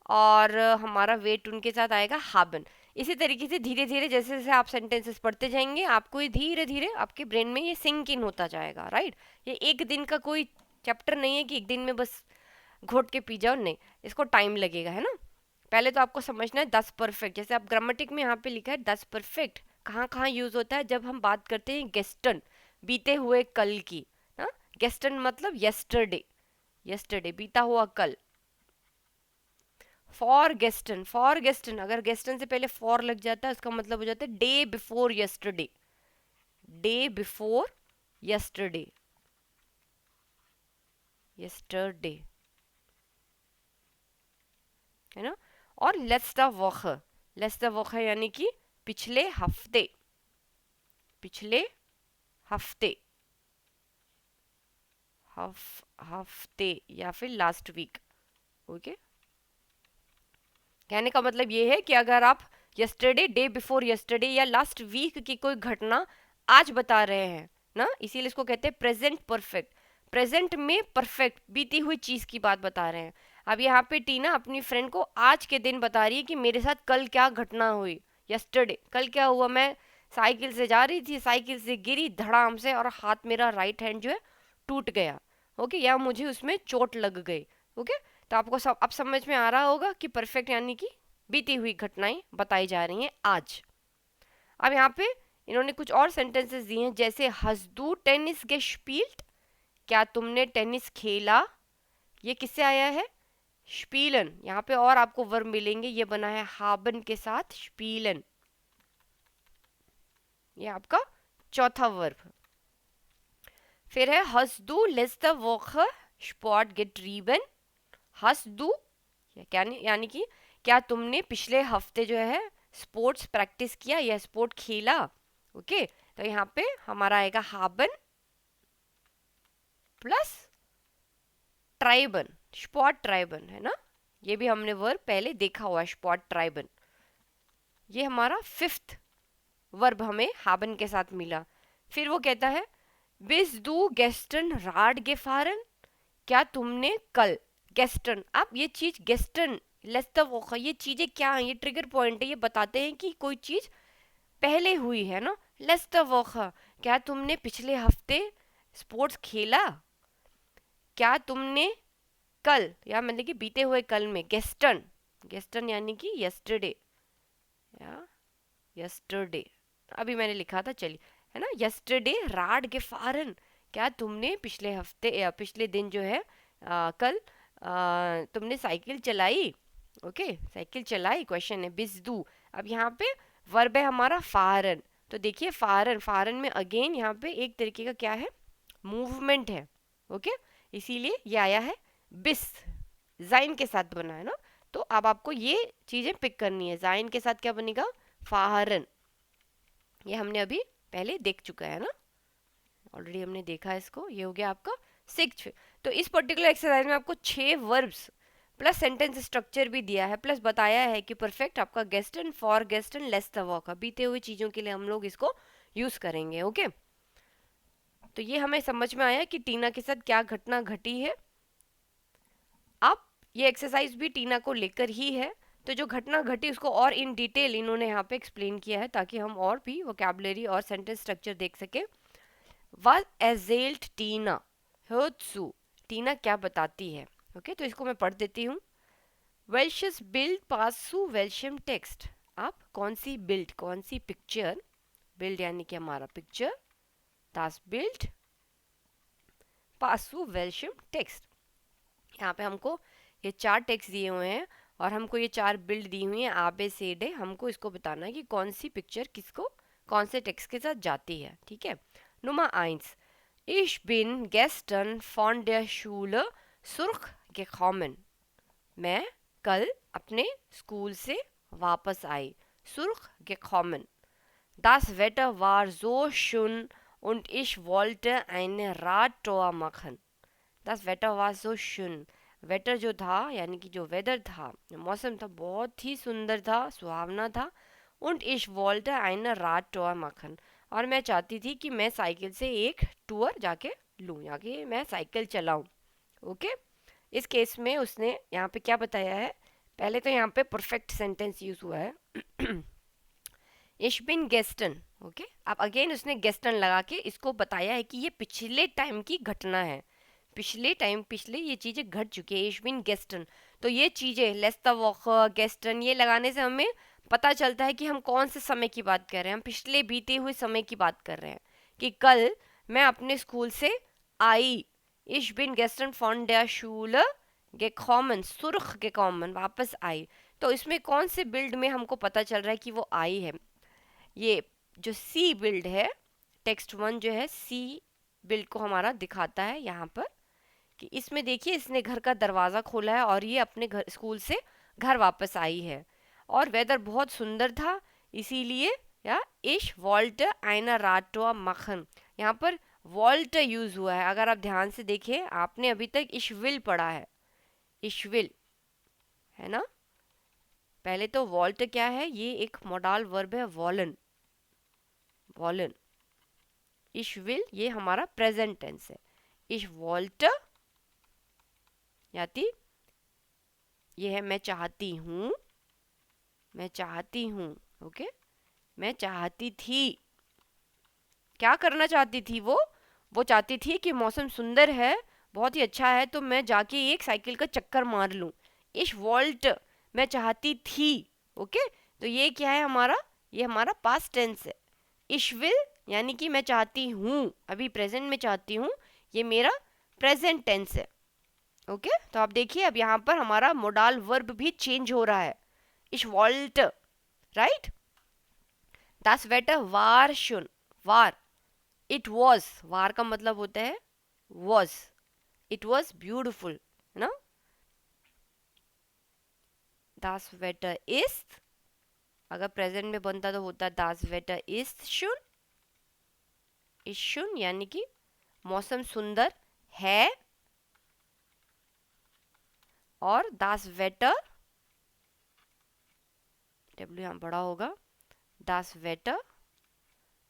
A: और हमारा वेट उनके साथ आएगा हाबन। इसी तरीके से धीरे धीरे जैसे जैसे आप सेंटेंसेस पढ़ते जाएंगे, आपको ये धीरे धीरे आपके ब्रेन में ये सिंक इन होता जाएगा, राइट। ये एक दिन का कोई चैप्टर नहीं है कि एक दिन में बस घोट के पी जाओ, नहीं, इसको टाइम लगेगा, है ना। पहले तो आपको समझना है 10 परफेक्ट। जैसे आप ग्रामेटिक में यहाँ पे लिखा है 10 परफेक्ट कहाँ कहाँ यूज होता है, जब हम बात करते हैं गेस्टन, बीते हुए कल की ना। गेस्टन मतलब यस्टरडे, यस्टरडे बीता हुआ कल। फॉर गेस्टन, फॉर गेस्टन, अगर गेस्टन से पहले फॉर लग जाता है उसका मतलब हो जाता है day before yesterday, day before yesterday, yesterday, है ना। और लेट्स द वॉक यानी कि पिछले हफ्ते, पिछले हफ्ते, हफ्ते या फिर लास्ट वीक। ओके, कहने का मतलब ये है कि अगर आप यस्टरडे, डे बिफोर यस्टरडे या लास्ट वीक की कोई घटना आज बता रहे हैं ना, इसीलिए इसको कहते हैं प्रेजेंट परफेक्ट। प्रेजेंट में परफेक्ट बीती हुई चीज की बात बता रहे हैं। अब यहाँ पे टीना अपनी फ्रेंड को आज के दिन बता रही है कि मेरे साथ कल क्या घटना हुई, यस्टरडे, कल क्या हुआ, मैं साइकिल से जा रही थी, साइकिल से गिरी धड़ाम से और हाथ मेरा राइट हैंड जो है टूट गया। ओके, या मुझे उसमें चोट लग गई। ओके, तो आपको सब अब समझ में आ रहा होगा कि परफेक्ट यानी कि बीती हुई घटनाएं बताई जा रही हैं आज। अब यहाँ पे इन्होंने कुछ और सेंटेंसेस दिए हैं, जैसे हस दू टेनिस गेस्पील्ट, क्या तुमने टेनिस खेला। ये किससे आया है? स्पीलन। यहाँ पे और आपको वर्ब मिलेंगे, ये बना है हाबन के साथ स्पीलन, ये आपका चौथा वर्ब। फिर है हस दू लेट्स द वॉक स्पॉट गेट रीबन। हस दू यानी कि क्या तुमने पिछले हफ्ते जो है स्पोर्ट्स प्रैक्टिस किया या स्पोर्ट खेला। ओके, तो यहाँ पे हमारा आएगा हाबन प्लस ट्राइबन, स्पॉट ट्राइबन, है ना। ये भी हमने वर्ब पहले देखा हुआ, स्पॉट ट्राइबन। ये हमारा 5th वर्ब हमें हाबन के साथ मिला। फिर वो कहता है बिस दू गेस्टन राड गेफारन, क्या तुमने कल गेस्टन। अब ये चीज गेस्टन लेट्स द, ये चीजें क्या हैं, ये ट्रिगर पॉइंट है, ये बताते हैं कि कोई चीज पहले हुई है ना। लेट्स द वॉक, क्या तुमने पिछले हफ्ते स्पोर्ट्स खेला। क्या तुमने कल, या मतलब कि बीते हुए कल में, गेस्टन, गेस्टन यानी कि यस्टरडे, या यस्टरडे अभी मैंने लिखा था, चलिए, है ना। यस्टरडे राड गेफारन, क्या तुमने पिछले हफ्ते या पिछले दिन जो है कल तुमने साइकिल चलाई। ओके, साइकिल चलाई क्वेश्चन है बिजदू। अब यहाँ पे वर्ब है हमारा फारन। तो देखिए फारन, फारन में अगेन यहाँ पे एक तरीके का क्या है, मूवमेंट है। ओके, इसीलिए ये आया है बिस, जाइन के साथ बना है ना। तो अब आपको ये चीजें पिक करनी है, जाइन के साथ क्या बनेगा, फारन। ये हमने अभी पहले देख चुका है ना, ऑलरेडी हमने देखा है इसको। ये हो गया आपका 6th। तो इस पर्टिकुलर एक्सरसाइज में आपको 6 वर्ब्स प्लस सेंटेंस स्ट्रक्चर भी दिया है, प्लस बताया है कि परफेक्ट आपका गेस्टन, फॉर गेस्टन, लेस द वॉक, बीते हुए चीजों के लिए हम लोग इसको यूज करेंगे। ओके, तो ये हमें समझ में आया कि टीना के साथ क्या घटना घटी है। अब ये एक्सरसाइज भी टीना को लेकर ही है, तो जो घटना घटी उसको और इन डिटेल इन्होंने यहाँ पे एक्सप्लेन किया है, ताकि हम और भी वोकैबुलरी और सेंटेंस स्ट्रक्चर देख सके। Was erzählt Tina, hört zu, टीना क्या बताती है। ओके, तो इसको मैं पढ़ देती हूँ। Welches Bild passt zu welchem Text, आप कौन सी बिल्ड, कौन सी पिक्चर, बिल्ड यानी कि हमारा picture, das Bild passt zu welchem Text। यहाँ पे हमको ये 4 टेक्स्ट दिए हुए हैं और हमको ये 4 बिल्ड दी हुई है, आबे सेडे। हमको इसको बताना है कि कौन सी पिक्चर किसको कौन से टेक्स्ट के साथ जाती है, ठीक है। Nummer 1. Ich bin gestern von der Schule सुर्ख gekommen, मैं कल अपने स्कूल से वापस आई. सुर्ख gekommen. Das Wetter war so schön und ich wollte eine Radtour machen. Das Wetter war so schön. Waiter जो था यानी कि जो वेदर था, मौसम था, बहुत ही सुंदर था, सुहावना था. und ich wollte eine Radtour machen. और मैं चाहती थी कि मैं साइकिल से एक टूर जाके लूँ, जाके मैं साइकिल चलाऊँ. ओके. इस केस में उसने यहाँ पे क्या बताया है, पहले तो यहाँ पे परफेक्ट सेंटेंस यूज हुआ है. इश बिन गेस्टन. ओके. अब अगेन उसने गेस्टन लगा के इसको बताया है कि ये पिछले टाइम की घटना है, पिछले ये चीज़ें घट चुकी है. इश बिन गेस्टन, तो ये चीज़ें लेस्ता वॉक गेस्टन ये लगाने से हमें पता चलता है कि हम कौन से समय की बात कर रहे हैं. हम पिछले बीते हुए समय की बात कर रहे हैं कि कल मैं अपने स्कूल से आई. इश बिन गेस्टन फॉन der Schule gekommen, सुर्ख gekommen, वापस आई. तो इसमें कौन से बिल्ड में हमको पता चल रहा है कि वो आई है. ये जो सी बिल्ड है, टेक्स्ट वन जो है सी बिल्ड को हमारा दिखाता है यहाँ पर कि इसमें देखिए इसने घर का दरवाज़ा खोला है और ये अपने घर स्कूल से घर वापस आई है और वेदर बहुत सुंदर था, इसीलिए या इश वॉल्ट आइना राटोआ मखन, यहाँ पर वॉल्ट यूज हुआ है. अगर आप ध्यान से देखें, आपने अभी तक इश विल पढ़ा है, इश विल है ना. पहले तो वॉल्ट क्या है, ये एक मोडाल वर्ब है, वॉलन. वॉलन. इश विल ये हमारा प्रेजेंट टेंस है. इश वॉल्ट याती ये है मैं चाहती हूँ, मैं चाहती हूँ. ओके. मैं चाहती थी, क्या करना चाहती थी वो चाहती थी कि मौसम सुंदर है, बहुत ही अच्छा है, तो मैं जाके एक साइकिल का चक्कर मार लूँ. इश वॉल्ट मैं चाहती थी. ओके. तो ये क्या है हमारा, ये हमारा पास्ट टेंस है. इश विल यानी कि मैं चाहती हूँ, अभी प्रेजेंट में चाहती हूँ, ये मेरा प्रेजेंट टेंस है. ओके. तो आप देखिए अब यहाँ पर हमारा मोडाल वर्ब भी चेंज हो रहा है. इश वॉल्ट, right. Das Wetter war schön, war, it was, वार का मतलब होता है was, it was beautiful, है ना. Das Wetter ist, अगर प्रेजेंट में बनता तो होता das Wetter ist schön, ist schön यानी कि मौसम सुंदर है. और das Wetter, डब्ल्यू यहाँ बड़ा होगा, das Wetter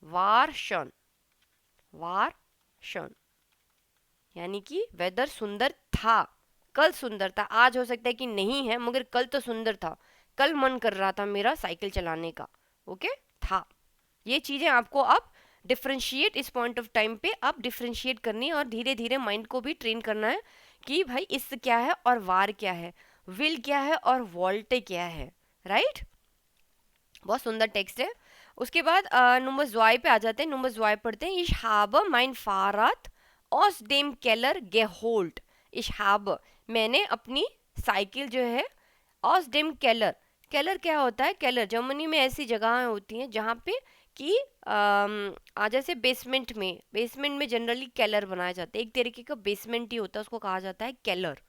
A: war schön, war schön यानी कि वेदर सुंदर था, कल सुंदर था. आज हो सकता है कि नहीं है, मगर कल तो सुंदर था, कल मन कर रहा था मेरा साइकिल चलाने का. ओके. था. ये चीज़ें आपको अब डिफ्रेंशिएट, इस पॉइंट ऑफ टाइम पे आप डिफ्रेंशिएट करनी है और धीरे धीरे माइंड को भी ट्रेन करना है कि भाई इस क्या है और वार क्या है, विल क्या है और वॉल्ट क्या है. राइट. बहुत सुंदर टेक्स्ट है. उसके बाद नंबर ज़्वाई पे आ जाते हैं. नंबर ज़्वाई पढ़ते हैं. Ich habe mein Fahrrad aus dem Keller geholt. Ich habe मैंने अपनी साइकिल जो है aus dem Keller, केलर क्या होता है, केलर जर्मनी में ऐसी जगह होती हैं जहाँ पे कि आ जैसे बेसमेंट में जनरली केलर बनाया जाता है. एक तरीके का बेसमेंट ही होता है, उसको कहा जाता है केलर.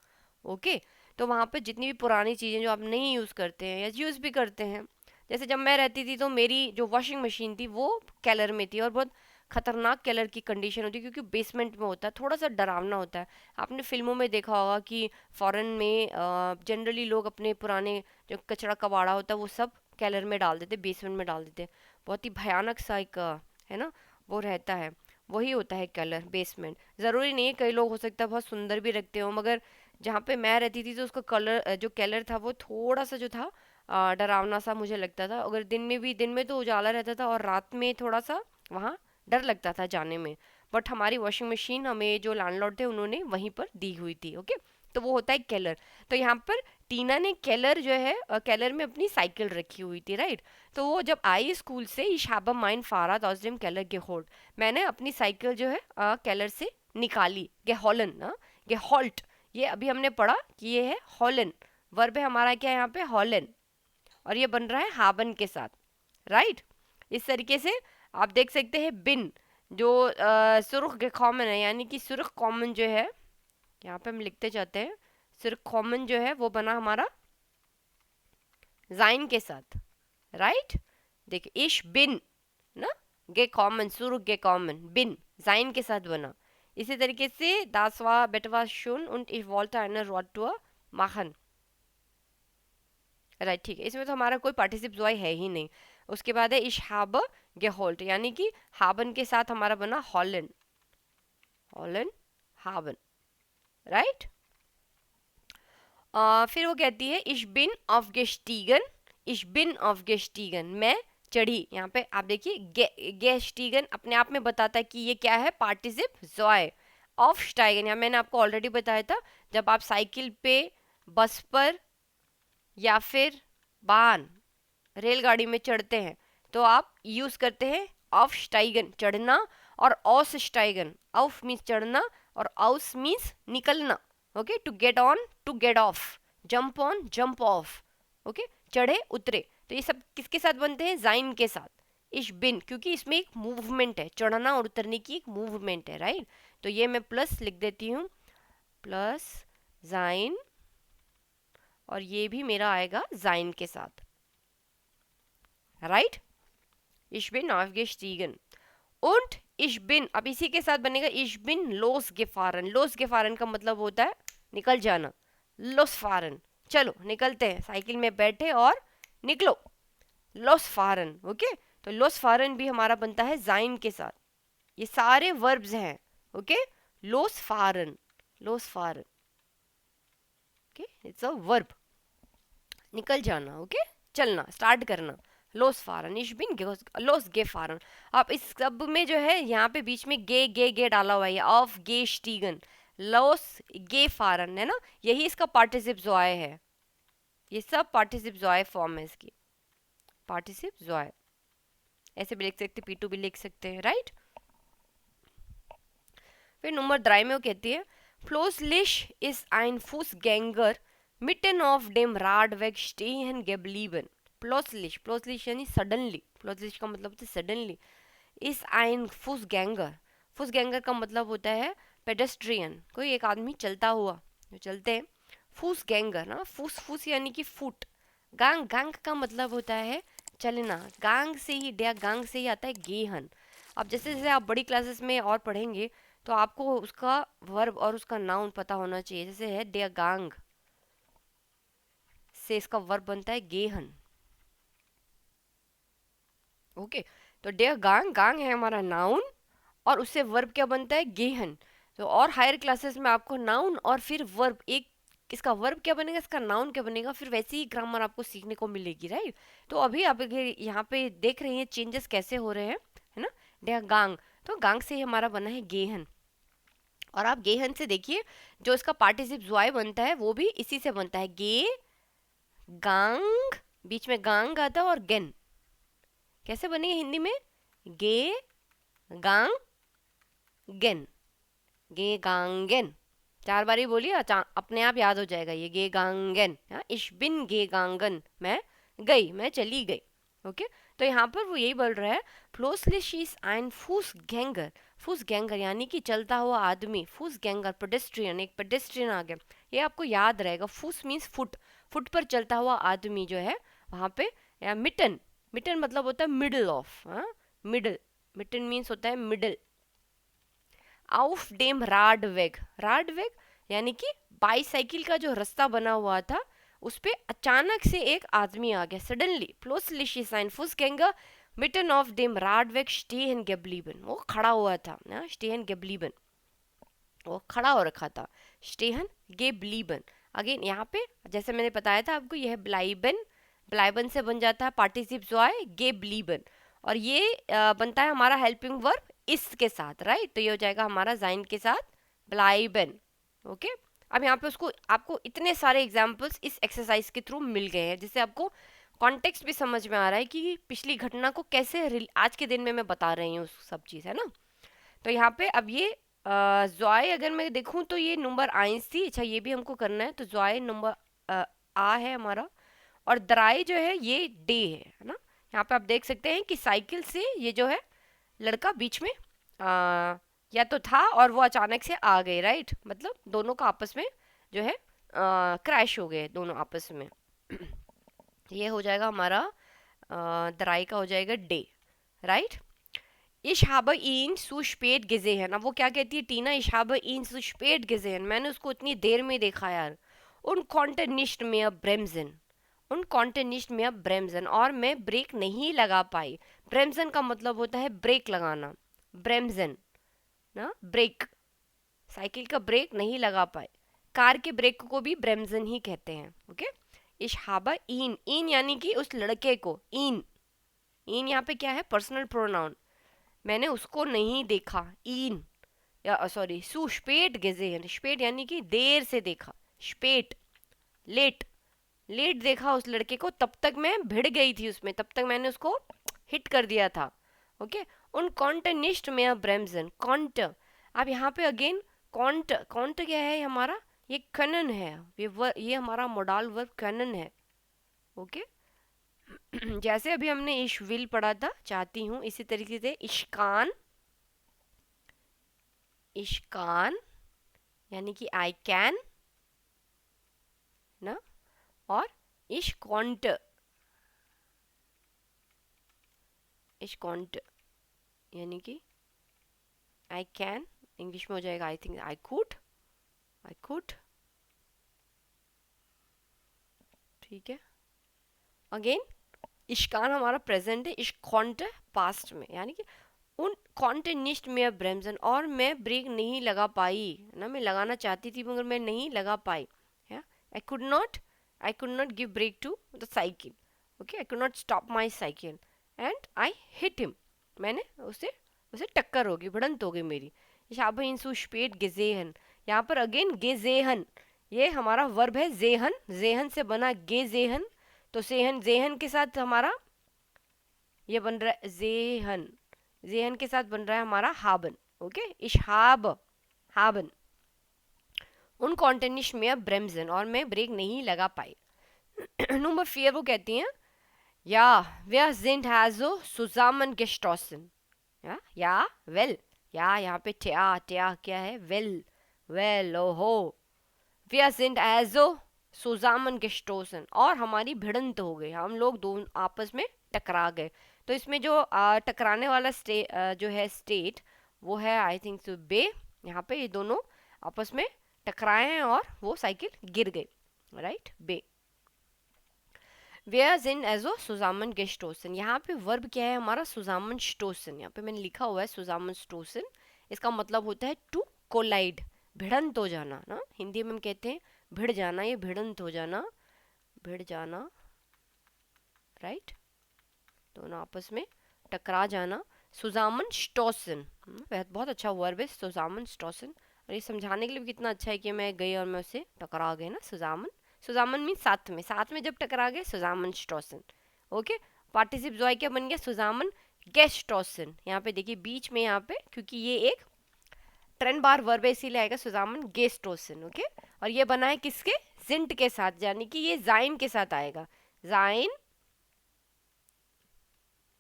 A: ओके. तो वहाँ पे जितनी भी पुरानी चीज़ें जो आप नहीं यूज़ करते हैं या यूज़ भी करते हैं, जैसे जब मैं रहती थी तो मेरी जो वॉशिंग मशीन थी वो केलर में थी और बहुत खतरनाक केलर की कंडीशन होती है क्योंकि बेसमेंट में होता है, थोड़ा सा डरावना होता है. आपने फिल्मों में देखा होगा कि फॉरेन में जनरली लोग अपने पुराने जो कचरा कबाड़ा होता है वो सब केलर में डाल देते, बेसमेंट में डाल देते. बहुत ही भयानक सा एक है ना वो रहता है, वही होता है केलर, बेसमेंट. ज़रूरी नहीं है, कई लोग हो सकता है बहुत सुंदर भी रखते हो, मगर जहाँ पे मैं रहती थी तो उसका कलर जो केलर था वो थोड़ा सा जो था डरावना सा मुझे लगता था. अगर दिन में तो उजाला रहता था और रात में थोड़ा सा वहाँ डर लगता था जाने में. बट हमारी वॉशिंग मशीन हमें जो लैंडलॉर्ड थे उन्होंने वहीं पर दी हुई थी. ओके. तो वो होता है केलर. तो यहाँ पर टीना ने केलर जो है केलर में अपनी साइकिल रखी हुई थी. राइट. तो वो जब आई स्कूल से इशाबा माइन फारा ऑसडम केलर गेहोल्ट, मैंने अपनी साइकिल जो है केलर से निकाली. गेहॉलन ना, गेहॉल्ट, ये अभी हमने पढ़ा कि ये है हॉलन. वर्ब है हमारा क्या यहाँ पे, हॉलन, और ये बन रहा है हाबन के साथ. राइट. इस तरीके से आप देख सकते हैं बिन जो सुर्ख कॉमन है, यानी कि सुर्ख कॉमन जो है यहाँ पे हम लिखते जाते हैं, सिर्फ कॉमन जो है वो बना हमारा जाइन के साथ, राइट। देखिए इश बिन ना, गे कॉमन, सुर गे कॉमन, बिन जाइन के साथ बना। इसी तरीके से das war etwas schön und ich wollte eine Radtour machen, right, ठीक है। इसमें तो हमारा कोई पार्टिसिप ज़ॉय है ही नहीं। उसके बाद है इश habe geholt, यानी कि हाबन के साथ हमारा बना हॉलन, हॉलन हाबन, राइट। फिर वो कहती है इश बिन ऑफ गेस्टीगन, इश बिन ऑफ गेस्टीगन, मैं चढ़ी। यहाँ पे आप देखिए गेस्टीगन अपने आप में बताता है कि ये क्या है, पार्टिसिप ज़ॉय। ऑफ स्टाइगन, यहाँ मैंने आपको ऑलरेडी बताया था, जब आप साइकिल पे, बस पर या फिर वाहन रेलगाड़ी में चढ़ते हैं तो आप यूज करते हैं ऑफ स्टाइगन, चढ़ना, और ऑस स्टाइगन, ऑफ मीन्स चढ़ना और आउस मीन्स निकलना। Okay, to get on, to get off, jump on, jump off. Okay, चढ़े उतरे, तो ये सब किसके साथ बनते हैं, जाइन के साथ। इश बिन, क्योंकि इसमें एक मूवमेंट है, चढ़ना और उतरने की एक मूवमेंट है, राइट। तो ये मैं प्लस लिख देती हूँ, प्लस जाइन, और ये भी मेरा आएगा जाइन के साथ, right. Ich bin aufgestiegen und ich bin, अब इसी के साथ बनेगा ich bin losgefahren। losgefahren का मतलब होता है निकल जाना, losfahren, चलो निकलते हैं, साइकिल में बैठे और निकलो, losfahren। ओके, तो losfahren भी हमारा बनता है जाइन के साथ। ये सारे वर्ब्स हैं, okay, losfahren, losfahren, okay, it's a verb, निकल जाना, ओके, चलना, स्टार्ट करना। लोस फारन, इश बिन लोस गे फारन। अब इस सब में जो है यहाँ पे बीच में गे डाला हुआ है, ऑफ गे स्टीगन, लोस गे फारन है ना, यही इसका पार्टिसिप ज़ॉय है। ये सब पार्टिसिप ज़ॉय फॉर्म है इसकी, पार्टिसिप ज़ॉय। ऐसे भी लिख सकते, पी टू भी लिख सकते हैं, राइट। फिर नंबर 3 में वो कहती है फ्लोसलिश इज ein Fußgänger mitten auf dem Radweg stehen geblieben। प्लोसलिश, प्लोसलिश यानी सडनली, प्लोसलिश का मतलब होता है सडनली। इस ein Fußgänger, फुसगैंगर का मतलब होता है पेडेस्ट्रियन, कोई एक आदमी चलता हुआ, जो चलते हैं। फुसगैंगर ना, फूस फूस यानी कि फुट, गांग, गांग का मतलब होता है चलना, गांग से ही, डया गांग से ही आता है गेहन। अब जैसे जैसे आप बड़ी क्लासेस में और पढ़ेंगे तो आपको उसका वर्ब और उसका नाउन पता होना चाहिए। जैसे है डया गांग, से इसका वर्ब बनता है गेहन। ओके, तो डे गांग, गांग है हमारा नाउन और उससे वर्ब क्या बनता है, गेहन। तो और हायर क्लासेस में आपको नाउन और फिर वर्ब, एक इसका वर्ब क्या बनेगा, इसका नाउन क्या बनेगा, फिर वैसे ही ग्रामर आपको सीखने को मिलेगी, राइट। तो अभी आप यहाँ पे देख रहे हैं चेंजेस कैसे हो रहे हैं, है ना। डे गांग, तो गांग से ही हमारा बना है गेहन। और आप गेहन से देखिए जो इसका पार्टिसिप ज़्वाय बनता है वो भी इसी से बनता है, गे गांग, बीच में गांग आता है, और गेन कैसे बनेगा हिंदी में, गे गांग गेन, गे गांगेन। 4 बार ही बोलिए, अपने आप याद हो जाएगा ये, गे गांगेन। इश बिन गे गांगन, मैं गई, मैं चली गई। ओके, तो यहाँ पर वो यही बोल रहा है फ्लोसलिश इज ein Fußgänger, फुसगैंगर यानी कि चलता हुआ आदमी, फुसगैंगर पेडेस्ट्रियन, एक पेडेस्ट्रियन आ गया, ये आपको याद रहेगा। फुस मीन्स फुट, फुट पर चलता हुआ आदमी जो है वहाँ पे, या मिटन, मिटन मतलब होता है middle of, middle, mitten means होता है मिडल। आउफ डेम राडवेग, राडवेग यानी कि बाईसाइकिल का जो रास्ता बना हुआ था उस पे अचानक से एक आदमी आ गया, सडनली, प्लोसलिश साइन फुसगैंगर मिटन ऑफ डेम राडवेग स्टेहन गेब्लीबन, वो खड़ा हुआ था ना, स्टेहन गेब्लीबन, वो खड़ा हो रखा था, स्टेहन गेब्लीबन। अगेन यहाँ पे जैसे मैंने बताया था आपको, यह ब्लाइबन, ब्लाइबन से बन जाता है पार्टिसिप ज़ॉय गेब्लीबन, और ये बनता है हमारा हेल्पिंग वर्ब इस के साथ, राइट। तो ये हो जाएगा हमारा जाइन के साथ ब्लाइबन। ओके, अब यहाँ पे उसको आपको इतने सारे एग्जाम्पल्स इस एक्सरसाइज के थ्रू मिल गए हैं, जिससे आपको कॉन्टेक्स्ट भी समझ में आ रहा है कि पिछली घटना को कैसे आज के दिन में मैं बता रही हूँ सब चीज़, है ना। तो यहाँ पे अब ये ज़ॉय अगर मैं देखूँ तो ये नंबर आइंस थी, अच्छा ये भी हमको करना है, तो ज़ॉय नंबर आ है हमारा, और दराई जो है ये डे है ना। यहाँ पे आप देख सकते हैं कि साइकिल से ये जो है लड़का बीच में या तो था और वो अचानक से आ गए, राइट, मतलब दोनों का आपस में जो है क्रैश हो गए दोनों आपस में। ये हो जाएगा हमारा दराई का हो जाएगा day, right. Ich habe ihn zu spät gesehen। अब वो क्या कहती है टीना, ich habe ihn zu spät gesehen, मैंने उसको इतनी देर में देखा यार। und konnte nicht mehr bremsen, und konnte nicht mehr bremsen, और मैं ब्रेक नहीं लगा पाई। ब्रेमजन का मतलब होता है ब्रेक लगाना, ब्रेमजन ना, ब्रेक, साइकिल का ब्रेक नहीं लगा पाए। कार के ब्रेक को भी ब्रेमजन ही कहते हैं, ओके। ich habe ihn, इन यानी कि उस लड़के को, इन, इन यहाँ पे क्या है, पर्सनल प्रोनाउन, मैंने उसको नहीं देखा, इन, या सॉरी सु स्पेट gesehen, स्पेट यानी कि देर से देखा, स्पेट लेट, लेट देखा उस लड़के को, तब तक मैं भिड़ गई थी उसमें, तब तक मैंने उसको हिट कर दिया था, ओके। उन कॉन्टनिस्ट में ब्रेमजन, कॉन्ट, अब यहाँ पे अगेन कॉन्ट, कॉन्ट क्या है हमारा, ये कनन है, ये हमारा मोडाल वर्ब कनन है, ओके। जैसे अभी हमने इश विल पढ़ा था, चाहती हूँ, इसी तरीके से इश्कान, इश्कान यानी कि आई कैन ना, और इश कॉन्ट, इश कॉन्ट यानी कि आई कैन, इंग्लिश में हो जाएगा I think I could, I could, ठीक है। अगेन इश्कान हमारा प्रेजेंट है, इश कॉन्ट पास्ट में, यानी कि उन कॉन्टिनिस्ट में ब्रेमजन, और मैं ब्रेक नहीं लगा पाई ना, मैं लगाना चाहती थी मगर मैं नहीं लगा पाई, I could not, I could not give break to the cycle, okay, I could not stop my cycle and I hit him, मैंने उसे उसे टक्कर होगी, भिड़ंत हो गई मेरी। शाबा इंसू स्पेट गेजेहन, यहाँ पर अगेन गेजेहन, ये हमारा वर्ब है जेहन, जेहन से बना गेजेहन, तो सेहन, जेहन के साथ हमारा ये बन रहा है जेहन, जेहन के साथ बन रहा है हमारा हाबन, ओके, इशहाब, हाबन। उन कॉन्टेनिश में ब्रेमजन, और मैं ब्रेक नहीं लगा पाई। नंबर 4 वो कहती हैं, या wer sind also zusammen gestoßen, या वेल, या यहाँ पे ट्या, ट्या क्या है, वेल, वेल ओहो, wer sind also zusammen gestoßen, और हमारी भिड़ंत हो गई, हम लोग दोनों आपस में टकरा गए। तो इसमें जो टकराने वाला जो है स्टेट, वो है आई थिंक सो बे, यहाँ पे ये दोनों आपस में टकराए हैं और वो साइकिल गिर गई, राइट, बे। wer sind also zusammen gestoßen, यहाँ पे वर्ब क्या है हमारा, सुजामन स्टोसन, यहाँ पे मैंने लिखा हुआ है सुजामन स्टोसन, इसका मतलब होता है टू कोलाइड, भिड़ंत हो जाना ना, हिंदी में हम कहते हैं भिड़ जाना, ये भिड़ंत हो जाना, भिड़ जाना, राइट, दोनों आपस में टकरा जाना। सुजामन स्टोसन, बहुत अच्छा वर्ब है सुजामन स्टोसन, और ये समझाने के लिए भी कितना अच्छा है कि मैं गई और मैं उससे टकरा गई ना, सुजामन, सुजामन मीन साथ में, साथ में जब टकरा गए सुजामन स्टोसन, ओके। पार्टिसिप जो है क्या बन गया, सुजामन गेस्टोसन, यहाँ पे देखिए बीच में, यहाँ पे क्योंकि ये एक ट्रेन बार वर्ब है इसीलिए आएगा सुजामन गेस्टोसन, ओके। और ये बना है किसके, जिंट के साथ, यानी कि ये जाइन के साथ आएगा, जाइन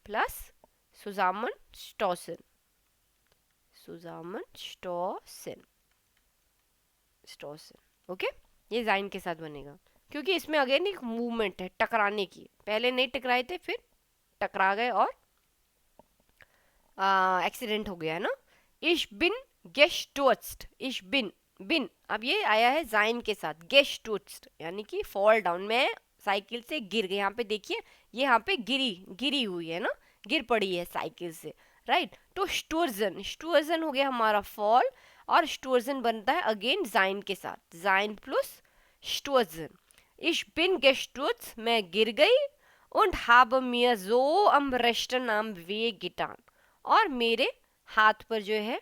A: प्लस सुजामन स्टोसन, सुजामन स्टोसन, स्टोसन, ओके, ये जाइन के साथ बनेगा, क्योंकि इसमें अगेन एक मूवमेंट है टकराने की, पहले नहीं टकराए थे फिर टकरा गए और एक्सीडेंट हो गया है ना। इश बिन गेस्टोस्ट, इश बिन, बिन अब ये आया है जाइन के साथ, गेस्टोस्ट यानी कि फॉल डाउन, मैं साइकिल से गिर गई, यहाँ पे देखिए ये यहाँ पे गिरी, गिरी हुई है ना, गिर पड़ी है साइकिल से, राइट। तो स्टोर्जन, स्टोर्जन हो गया हमारा फॉल, और स्टोर्जन बनता है अगेन जाइन के साथ, जाइन प्लस स्टोर्जन। इश बिन गेस्टोस्ट, मैं गिर गई, und habe mir so am rechten Arm wehgetan, और मेरे हाथ पर जो है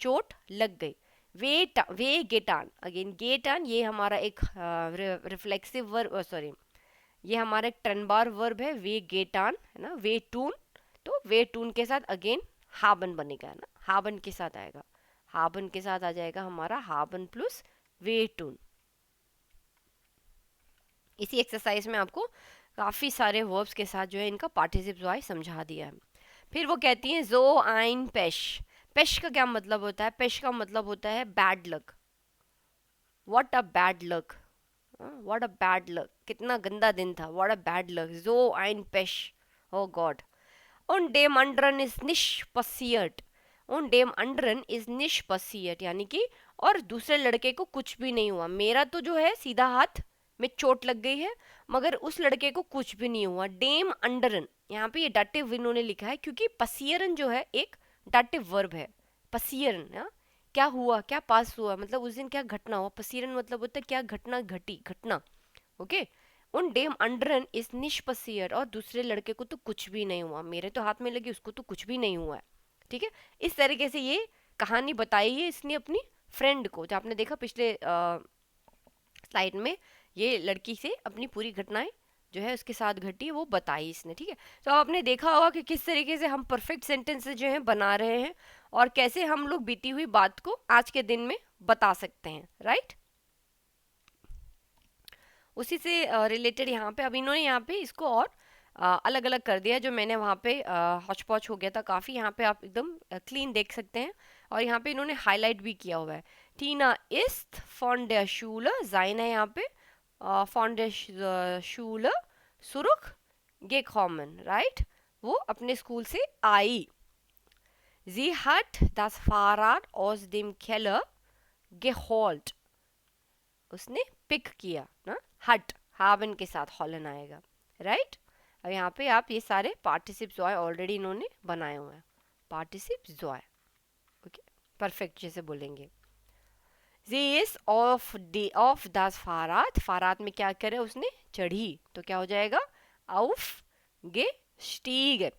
A: चोट लग गई, वे गेटान, अगेन गेटान ये हमारा एक रिफ्लेक्सिव वर्ब, सॉरी ये हमारा एक टर्नबार वर्ब है, वे गेटान है ना, वे टून, तो वे टून के साथ अगेन हाबन बनेगा ना, हाबन के साथ आएगा, हाबन के साथ आ जाएगा हमारा हाबन प्लस वे टून। इसी एक्सरसाइज में आपको काफ़ी सारे वर्ब्स के साथ जो है इनका पार्टिसिप जो है समझा दिया है। फिर वो कहती हैं जो आइन पेश, पेश का क्या मतलब होता है? पेश का मतलब होता है bad luck. What a bad luck, what a bad luck, कितना गंदा दिन था, व्हाट अ बैड लक, जो ein पेश, ओ God. Und dem anderen ist nicht passiert, und dem anderen ist nicht passiert, यानी कि और दूसरे लड़के को कुछ भी नहीं हुआ। मेरा तो जो है सीधा हाथ में चोट लग गई है, मगर उस लड़के को कुछ भी नहीं हुआ। डेम अंडरन, यहाँ पे ये डाटिव इन्होंने लिखा है क्योंकि पसियरन जो है एक डाटिव वर्ब है। पसियरन, हाँ, क्या हुआ, क्या पास हुआ, मतलब उस दिन क्या घटना हुआ। पसियरन मतलब होता है क्या घटना घटी, घटना। ओके। उन डेम अंडरन इस निष्पसियर, और दूसरे लड़के को तो कुछ भी नहीं हुआ, मेरे तो हाथ में लगी, उसको तो कुछ भी नहीं हुआ है। ठीक है, इस तरीके से ये कहानी बताई है इसने अपनी फ्रेंड को। जो आपने देखा पिछले स्लाइड में, ये लड़की से अपनी पूरी घटनाएं जो है उसके साथ घटी वो बताई इसने। ठीक है, तो आपने देखा होगा कि किस तरीके से हम परफेक्ट सेंटेंसेस जो है बना रहे हैं और कैसे हम लोग बीती हुई बात को आज के दिन में बता सकते हैं, राइट। उसी से रिलेटेड यहाँ पे अब इन्होंने यहाँ पे इसको और अलग अलग कर दिया। जो मैंने वहाँ पे हौच पौच हो गया था काफ़ी, यहाँ पे आप एकदम क्लीन देख सकते हैं। और यहाँ पे इन्होंने हाईलाइट भी किया हुआ है। टीना इस्ट फॉन der Schule, जाइन है यहाँ पे, फॉन der Schule zurück gekommen, right, वो अपने स्कूल से आई। Sie hat das Fahrrad aus dem Keller geholt, उसने पिक किया ना। हट, हावन के साथ हॉलन आएगा, राइट। अब यहाँ पे आप ये सारे पार्टिसिप जॉय ऑलरेडी इन्होंने बनाए हुए हैं। पार्टिसिप जॉय, ओके, परफेक्ट जैसे बोलेंगे। जी इज ऑफ das Fahrrad, फारात में क्या करे उसने, चढ़ी, तो क्या हो जाएगा, auf gestiegen।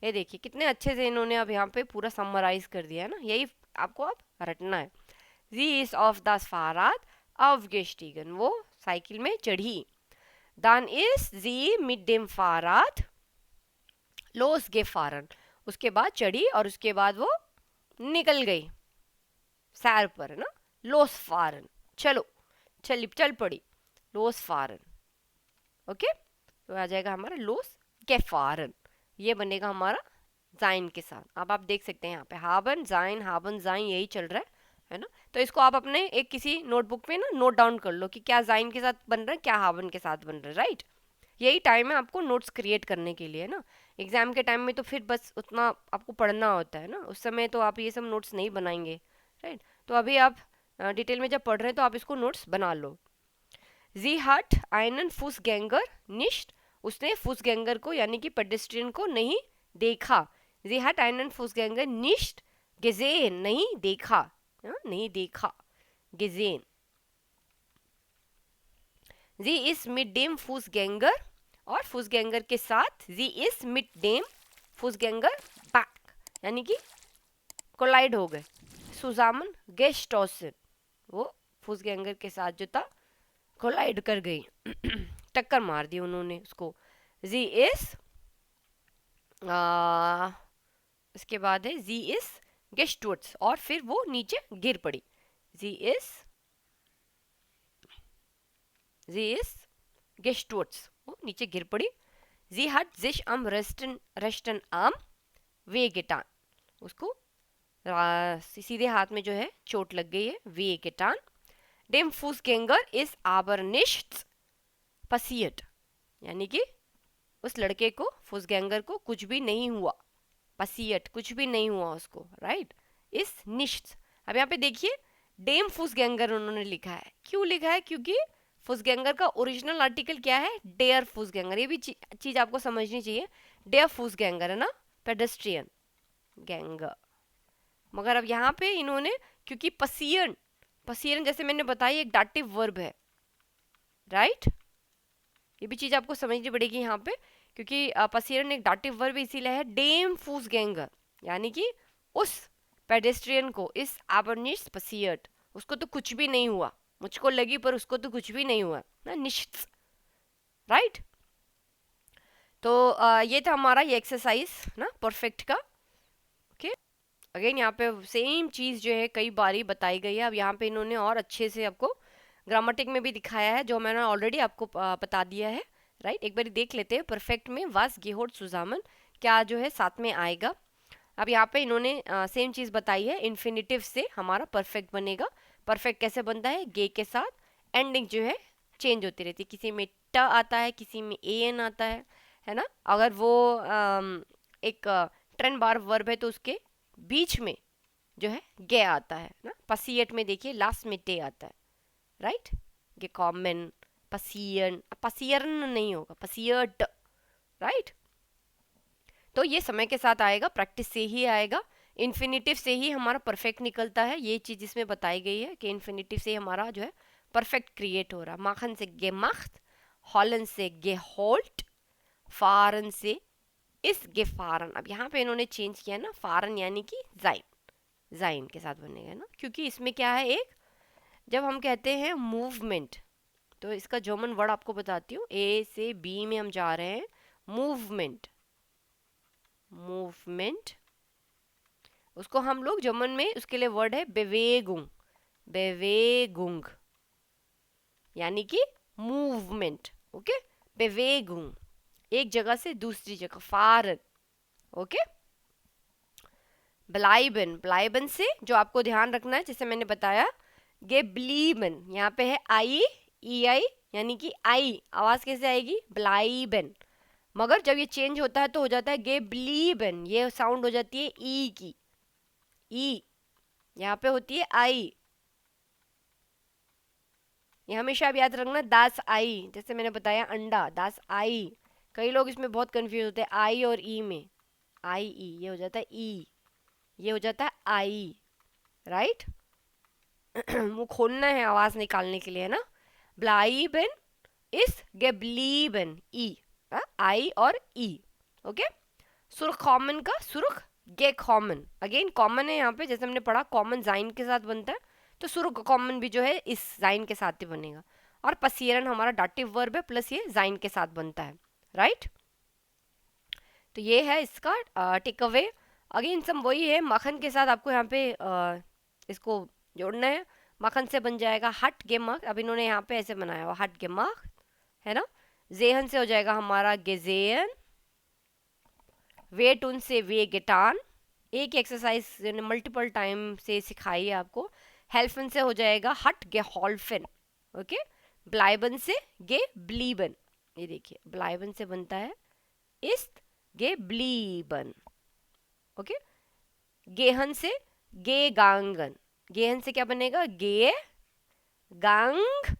A: ये देखिए कितने अच्छे से इन्होंने अब यहाँ पे पूरा समराइज कर दिया है ना, यही आपको अब रटना है। जी इज ऑफ das Fahrrad aufgestiegen, वो साइकिल में चढ़ी। Dann ist sie mit dem Fahrrad losgefahren, उसके बाद चढ़ी और उसके बाद वो निकल गई सैर पर, है ना। losfahren, चलो, चल पड़ी, losfahren, ओके। तो आ जाएगा हमारा losgefahren, ये बनेगा हमारा जाइन के साथ। अब आप देख सकते हैं यहाँ पे हाबन जाइन यही चल रहा है ना। तो इसको आप अपने एक किसी नोटबुक पे ना नोट डाउन कर लो कि क्या जाइन के साथ बन रहा है, क्या हाबन के साथ बन रहा है, राइट। यही टाइम है आपको नोट्स क्रिएट करने के लिए ना। एग्जाम के टाइम में तो फिर बस उतना आपको पढ़ना होता है ना, उस समय तो आप ये सब नोट्स नहीं बनाएंगे, राइट। तो अभी आप डिटेल में जब पढ़ रहे हैं तो आप इसको नोट्स बना लो। जी हट आइनन फुसगैंगर निश्ट, उसने फुसगैंगर को यानी कि पेडेस्ट्रियन को नहीं देखा। जी हट आइनन फुसगैंगर निश्ट gesehen, नहीं देखा, नहीं देखा, gesehen। जी इस mit dem Fußgänger, और फुसगैंगर के साथ जी इस mit dem Fußgänger back, यानी कि कोलाइड हो गए। सुजामन गेस्टोसन, वो फुसगैंगर के साथ जो था कोलाइड कर गई, टक्कर मार दी उन्होंने उसको। जी इस इसके बाद है जी इस गेस्टवर्ड्स, और फिर वो नीचे गिर पड़ी। जी इस गेस्टवर्ड्स, वो नीचे गिर पड़ी। जी हट जिश am rechten Arm wehgetan, उसको सीधे हाथ में जो है चोट लग गई है, wehgetan। dem Fußgänger ist aber nichts passiert, यानी कि उस लड़के को, फुसगैंगर को कुछ भी नहीं हुआ, पसियट कुछ भी नहीं हुआ उसको, राइट। इस निश्च, अब यहाँ पे देखिए डेम फुसगैंगर उन्होंने लिखा है, क्यों लिखा है, क्योंकि फुसगैंगर का ओरिजिनल आर्टिकल क्या है, डेयर फुसगैंगर। ये भी चीज आपको समझनी चाहिए, डेयर फुसगैंगर है ना, पेडेस्ट्रियन गैंगर। मगर अब यहाँ पे इन्होंने, क्योंकि पसियन, पसियन जैसे मैंने बताया एक डाटिव वर्ब है, राइट। ये भी चीज आपको समझनी पड़ेगी यहाँ पे, क्योंकि पसियन एक डाटिव वर्ब इसीलिए है। डेम फुसगैंगर यानी कि उस पेडेस्ट्रियन को, इस आबरनिश पसियट, उसको तो कुछ भी नहीं हुआ, मुझको लगी पर उसको तो कुछ भी नहीं हुआ ना, निश्चित, राइट। तो ये था हमारा ये एक्सरसाइज ना परफेक्ट का, ओके। अगेन यहाँ पे सेम चीज जो है कई बारी बताई गई है। अब यहाँ पे इन्होंने और अच्छे से आपको ग्रामेटिक में भी दिखाया है, जो मैंने ऑलरेडी आपको बता दिया है, राइट। एक बार देख लेते हैं परफेक्ट में वास गेहोट सुजामन क्या जो है साथ में आएगा। अब यहाँ पे इन्होंने सेम चीज़ बताई है, इन्फिनिटिव से हमारा परफेक्ट बनेगा। परफेक्ट कैसे बनता है, गे के साथ एंडिंग जो है चेंज होती रहती है, किसी में ट आता है, किसी में ए एन आता है ना। अगर वो एक ट्रेन बार वर्ब है तो उसके बीच में जो है गे आता है ना। पसीयट में देखिए लास्ट में टे आता है, राइट। गे कॉमन, पसियन, पसियरन नहीं होगा, पसियट, राइट। तो ये समय के साथ आएगा, प्रैक्टिस से ही आएगा। इन्फिनिटिव से ही हमारा परफेक्ट निकलता है, ये चीज़ इसमें बताई गई है कि इन्फिनिटिव से हमारा जो है परफेक्ट क्रिएट हो रहा है। माखन से गेमाख्त, हॉलन से गेहोल्ट, फारन से इस गेफारन। अब यहाँ पे इन्होंने चेंज किया ना, फारन यानी कि जाइन, जाइन के साथ बनेगा ना, क्योंकि इसमें क्या है, एक जब हम कहते हैं मूवमेंट, तो इसका जर्मन वर्ड आपको बताती हूँ। ए से बी में हम जा रहे हैं, मूवमेंट, मूवमेंट, उसको हम लोग जर्मन में उसके लिए वर्ड है बेवेगुंग, बेवेगुंग यानी कि मूवमेंट, ओके। बेवेगुंग, एक जगह से दूसरी जगह, फारन, ओके। ब्लाइबन, ब्लाइबन से जो आपको ध्यान रखना है, जैसे मैंने बताया, गेब्लीबन, यहाँ पे है आई, ई आई यानी कि आई आवाज कैसे आएगी, ब्लाइबन। मगर जब ये चेंज होता है तो हो जाता है गेब्लीबन, ये साउंड हो जाती है ई की, ई यहाँ पे होती है आई। ये हमेशा आप याद रखना, दास आई, जैसे मैंने बताया अंडा, दास आई। कई लोग इसमें बहुत कंफ्यूज होते हैं आई और ई में, आई ई, ये हो जाता है ई, ये हो जाता है आई, राइट। मुंह खोलना है आवाज निकालने के लिए, है ना। ब्लाइबन इस गेब्लीबन, ई, आई और ई, ओके। सुर्ख कॉमन का सुर्ख गे कॉमन, अगेन कॉमन है यहाँ पे, जैसे हमने पढ़ा कॉमन जाइन के साथ बनता है, तो सुर्ख कॉमन भी जो है इस जाइन के साथ ही बनेगा। और पसीरन हमारा डाटिव वर्ब है, प्लस ये जाइन के साथ बनता है, राइट। तो ये है इसका टेक अवे। अगेन सब वही है, मक्खन के साथ आपको यहाँ पे इसको जोड़ना है। मक्खन से बन जाएगा हट गेमक, अब इन्होंने यहाँ पे ऐसे बनाया हुआ हट गेमक, है ना। जेहन से हो जाएगा हमारा गेजेन, वेट उन से वे गेटान, एक एक्सरसाइज मल्टीपल टाइम से सिखाई है आपको। हेल्फन से हो जाएगा हट गे हॉल्फन, ओके। ब्लाइबन से गे ब्लीबन, ये देखिए ब्लाइबन से बनता है इस्त गे ब्लीबन, ओके। गेहन से गे गांगन, गेहन से क्या बनेगा, गे गांग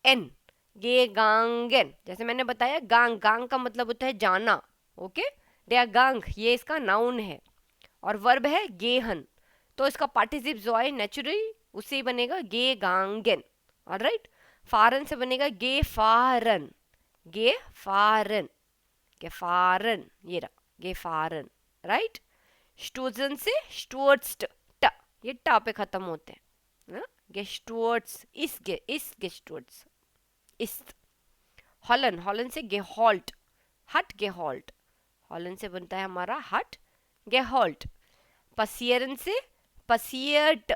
A: एन, गे गांगन। जैसे मैंने बताया गांग, गांग का मतलब होता है जाना, ओके। डेया गांग ये इसका नाउन है और वर्ब है गेहन, तो इसका पार्टिसिप जो है नेचुरली उससे ही बनेगा गे गांगन, ऑलराइट। फारन से बनेगा गे फारन, गे फारन, गे फारन, ये रहा गे फारन, राइट। स्टूजन से स्टुअर्ट्स, ट, ये टा पे खत्म होते हैं, गेस्टुअर्ट्स, इस गेस्टुअर्ट्स, इस। हॉलन, हॉलन से गेहॉल्ट, हट गेहॉल्ट, हॉलन से बनता है हमारा हट गेहॉल्ट। पसियरन से पसियर्ट,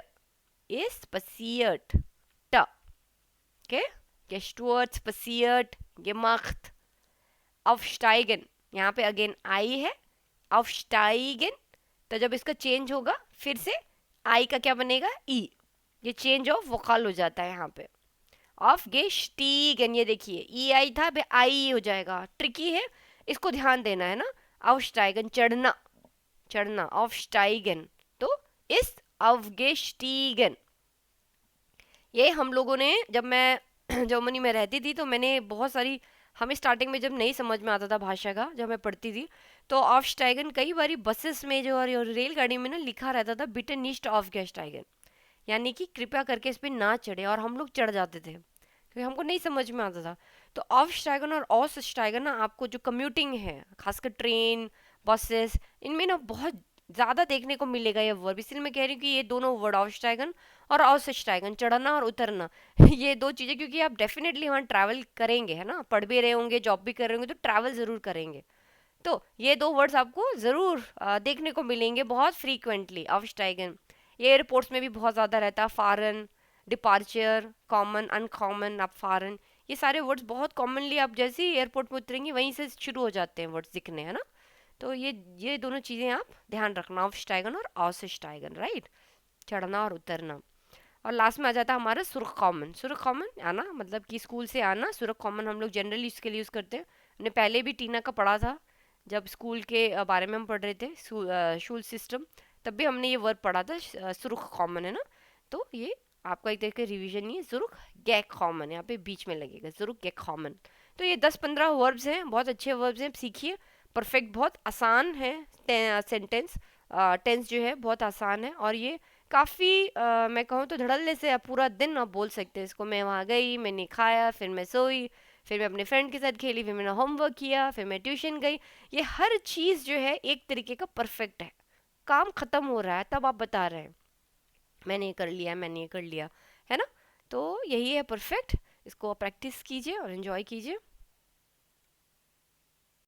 A: इस पसियर्ट, ट, ओके। गेस्टुअर्ट्स, पसियर्ट, गेमाख्त। aufsteigen, यहाँ पे अगेन आई है, aufsteigen, तो जब इसका चेंज होगा फिर से आई का क्या बनेगा, ई, ये चेंज ऑफ वोकल हो जाता है यहाँ पे। ऑफ गेस्टीगन, ये देखिए ई आई था, बे आई हो जाएगा, ट्रिकी है, इसको ध्यान देना है ना। aufsteigen चढ़ना, चढ़ना, aufsteigen, तो इस aufgestiegen। ये हम लोगों ने, जब मैं जर्मनी में रहती थी तो मैंने बहुत सारी, हमें स्टार्टिंग में जब नहीं समझ में आता था भाषा का, जब मैं पढ़ती थी, तो ऑफस्टाइगन कई बारी बसेस में जो और रेलगाड़ी में ना लिखा रहता था बिटे निस्ट ऑफ गेस्टाइगन, यानी कि कृपया करके इस पर ना चढ़े, और हम लोग चढ़ जाते थे क्योंकि हमको नहीं समझ में आता था। तो ऑफस्टाइगन और ऑसस्टाइगन ना आपको जो कम्यूटिंग है, खासकर ट्रेन बसेस, इनमें ना बहुत ज़्यादा देखने को मिलेगा ये वर्ब, इसलिए मैं कह रही हूँ कि ये दोनों वर्ड ऑफस्टाइगन और ऑसस्टाइगन, चढ़ना और उतरना, ये दो चीज़ें, क्योंकि आप डेफिनेटली वहाँ ट्रैवल करेंगे, है ना, पढ़ भी रहे होंगे, जॉब भी कर रहे होंगे, तो ट्रैवल ज़रूर करेंगे। तो ये दो वर्ड्स आपको ज़रूर देखने को मिलेंगे बहुत फ्रीक्वेंटली, ऑफस्टाइगन। ये एयरपोर्ट्स में भी बहुत ज़्यादा रहता है, फॉरेन, डिपार्चर, कॉमन, अनकॉमन, आप फॉरेन, ये सारे वर्ड्स बहुत कॉमनली आप जैसे ही एयरपोर्ट में उतरेंगे वहीं से शुरू हो जाते हैं वर्ड्स दिखने, है ना। तो ये दोनों चीज़ें आप ध्यान रखना, aufsteigen और aussteigen, राइट, चढ़ना और उतरना। और लास्ट में आ जाता है हमारा सुरख कॉमन। सुरख कॉमन आना मतलब कि स्कूल से आना, सुरख कॉमन हम लोग जनरली इसके लिए यूज़ करते हैं। हमने पहले भी टीना का पढ़ा था, जब स्कूल के बारे में हम पढ़ रहे थे, स्कूल सिस्टम, तब भी हमने ये वर्ड पढ़ा था, सुरख कॉमन है ना। तो ये आपका एक तरीके रिवीजन ही है, जुरुख गैक कॉमन, यहाँ पे बीच में लगेगा, जुरुख गैक कॉमन। तो ये 10-15 वर्ब्स हैं, बहुत अच्छे वर्ब्स हैं, सीखिए। परफेक्ट बहुत आसान है, सेंटेंस टेंस जो है बहुत आसान है, और ये काफ़ी मैं कहूँ तो धड़ल्ले से आप पूरा दिन आप बोल सकते हैं इसको। मैं वहाँ गई, मैंने खाया, फिर मैं सोई, फिर मैं अपने फ्रेंड के साथ खेली, फिर मैंने होमवर्क किया, फिर मैं ट्यूशन गई। ये हर चीज़ जो है एक तरीके का परफेक्ट है। काम ख़त्म हो रहा है तब आप बता रहे हैं मैंने ये कर लिया, मैंने ये कर लिया, है ना। तो यही है परफेक्ट। इसको प्रैक्टिस कीजिए और एंजॉय कीजिए।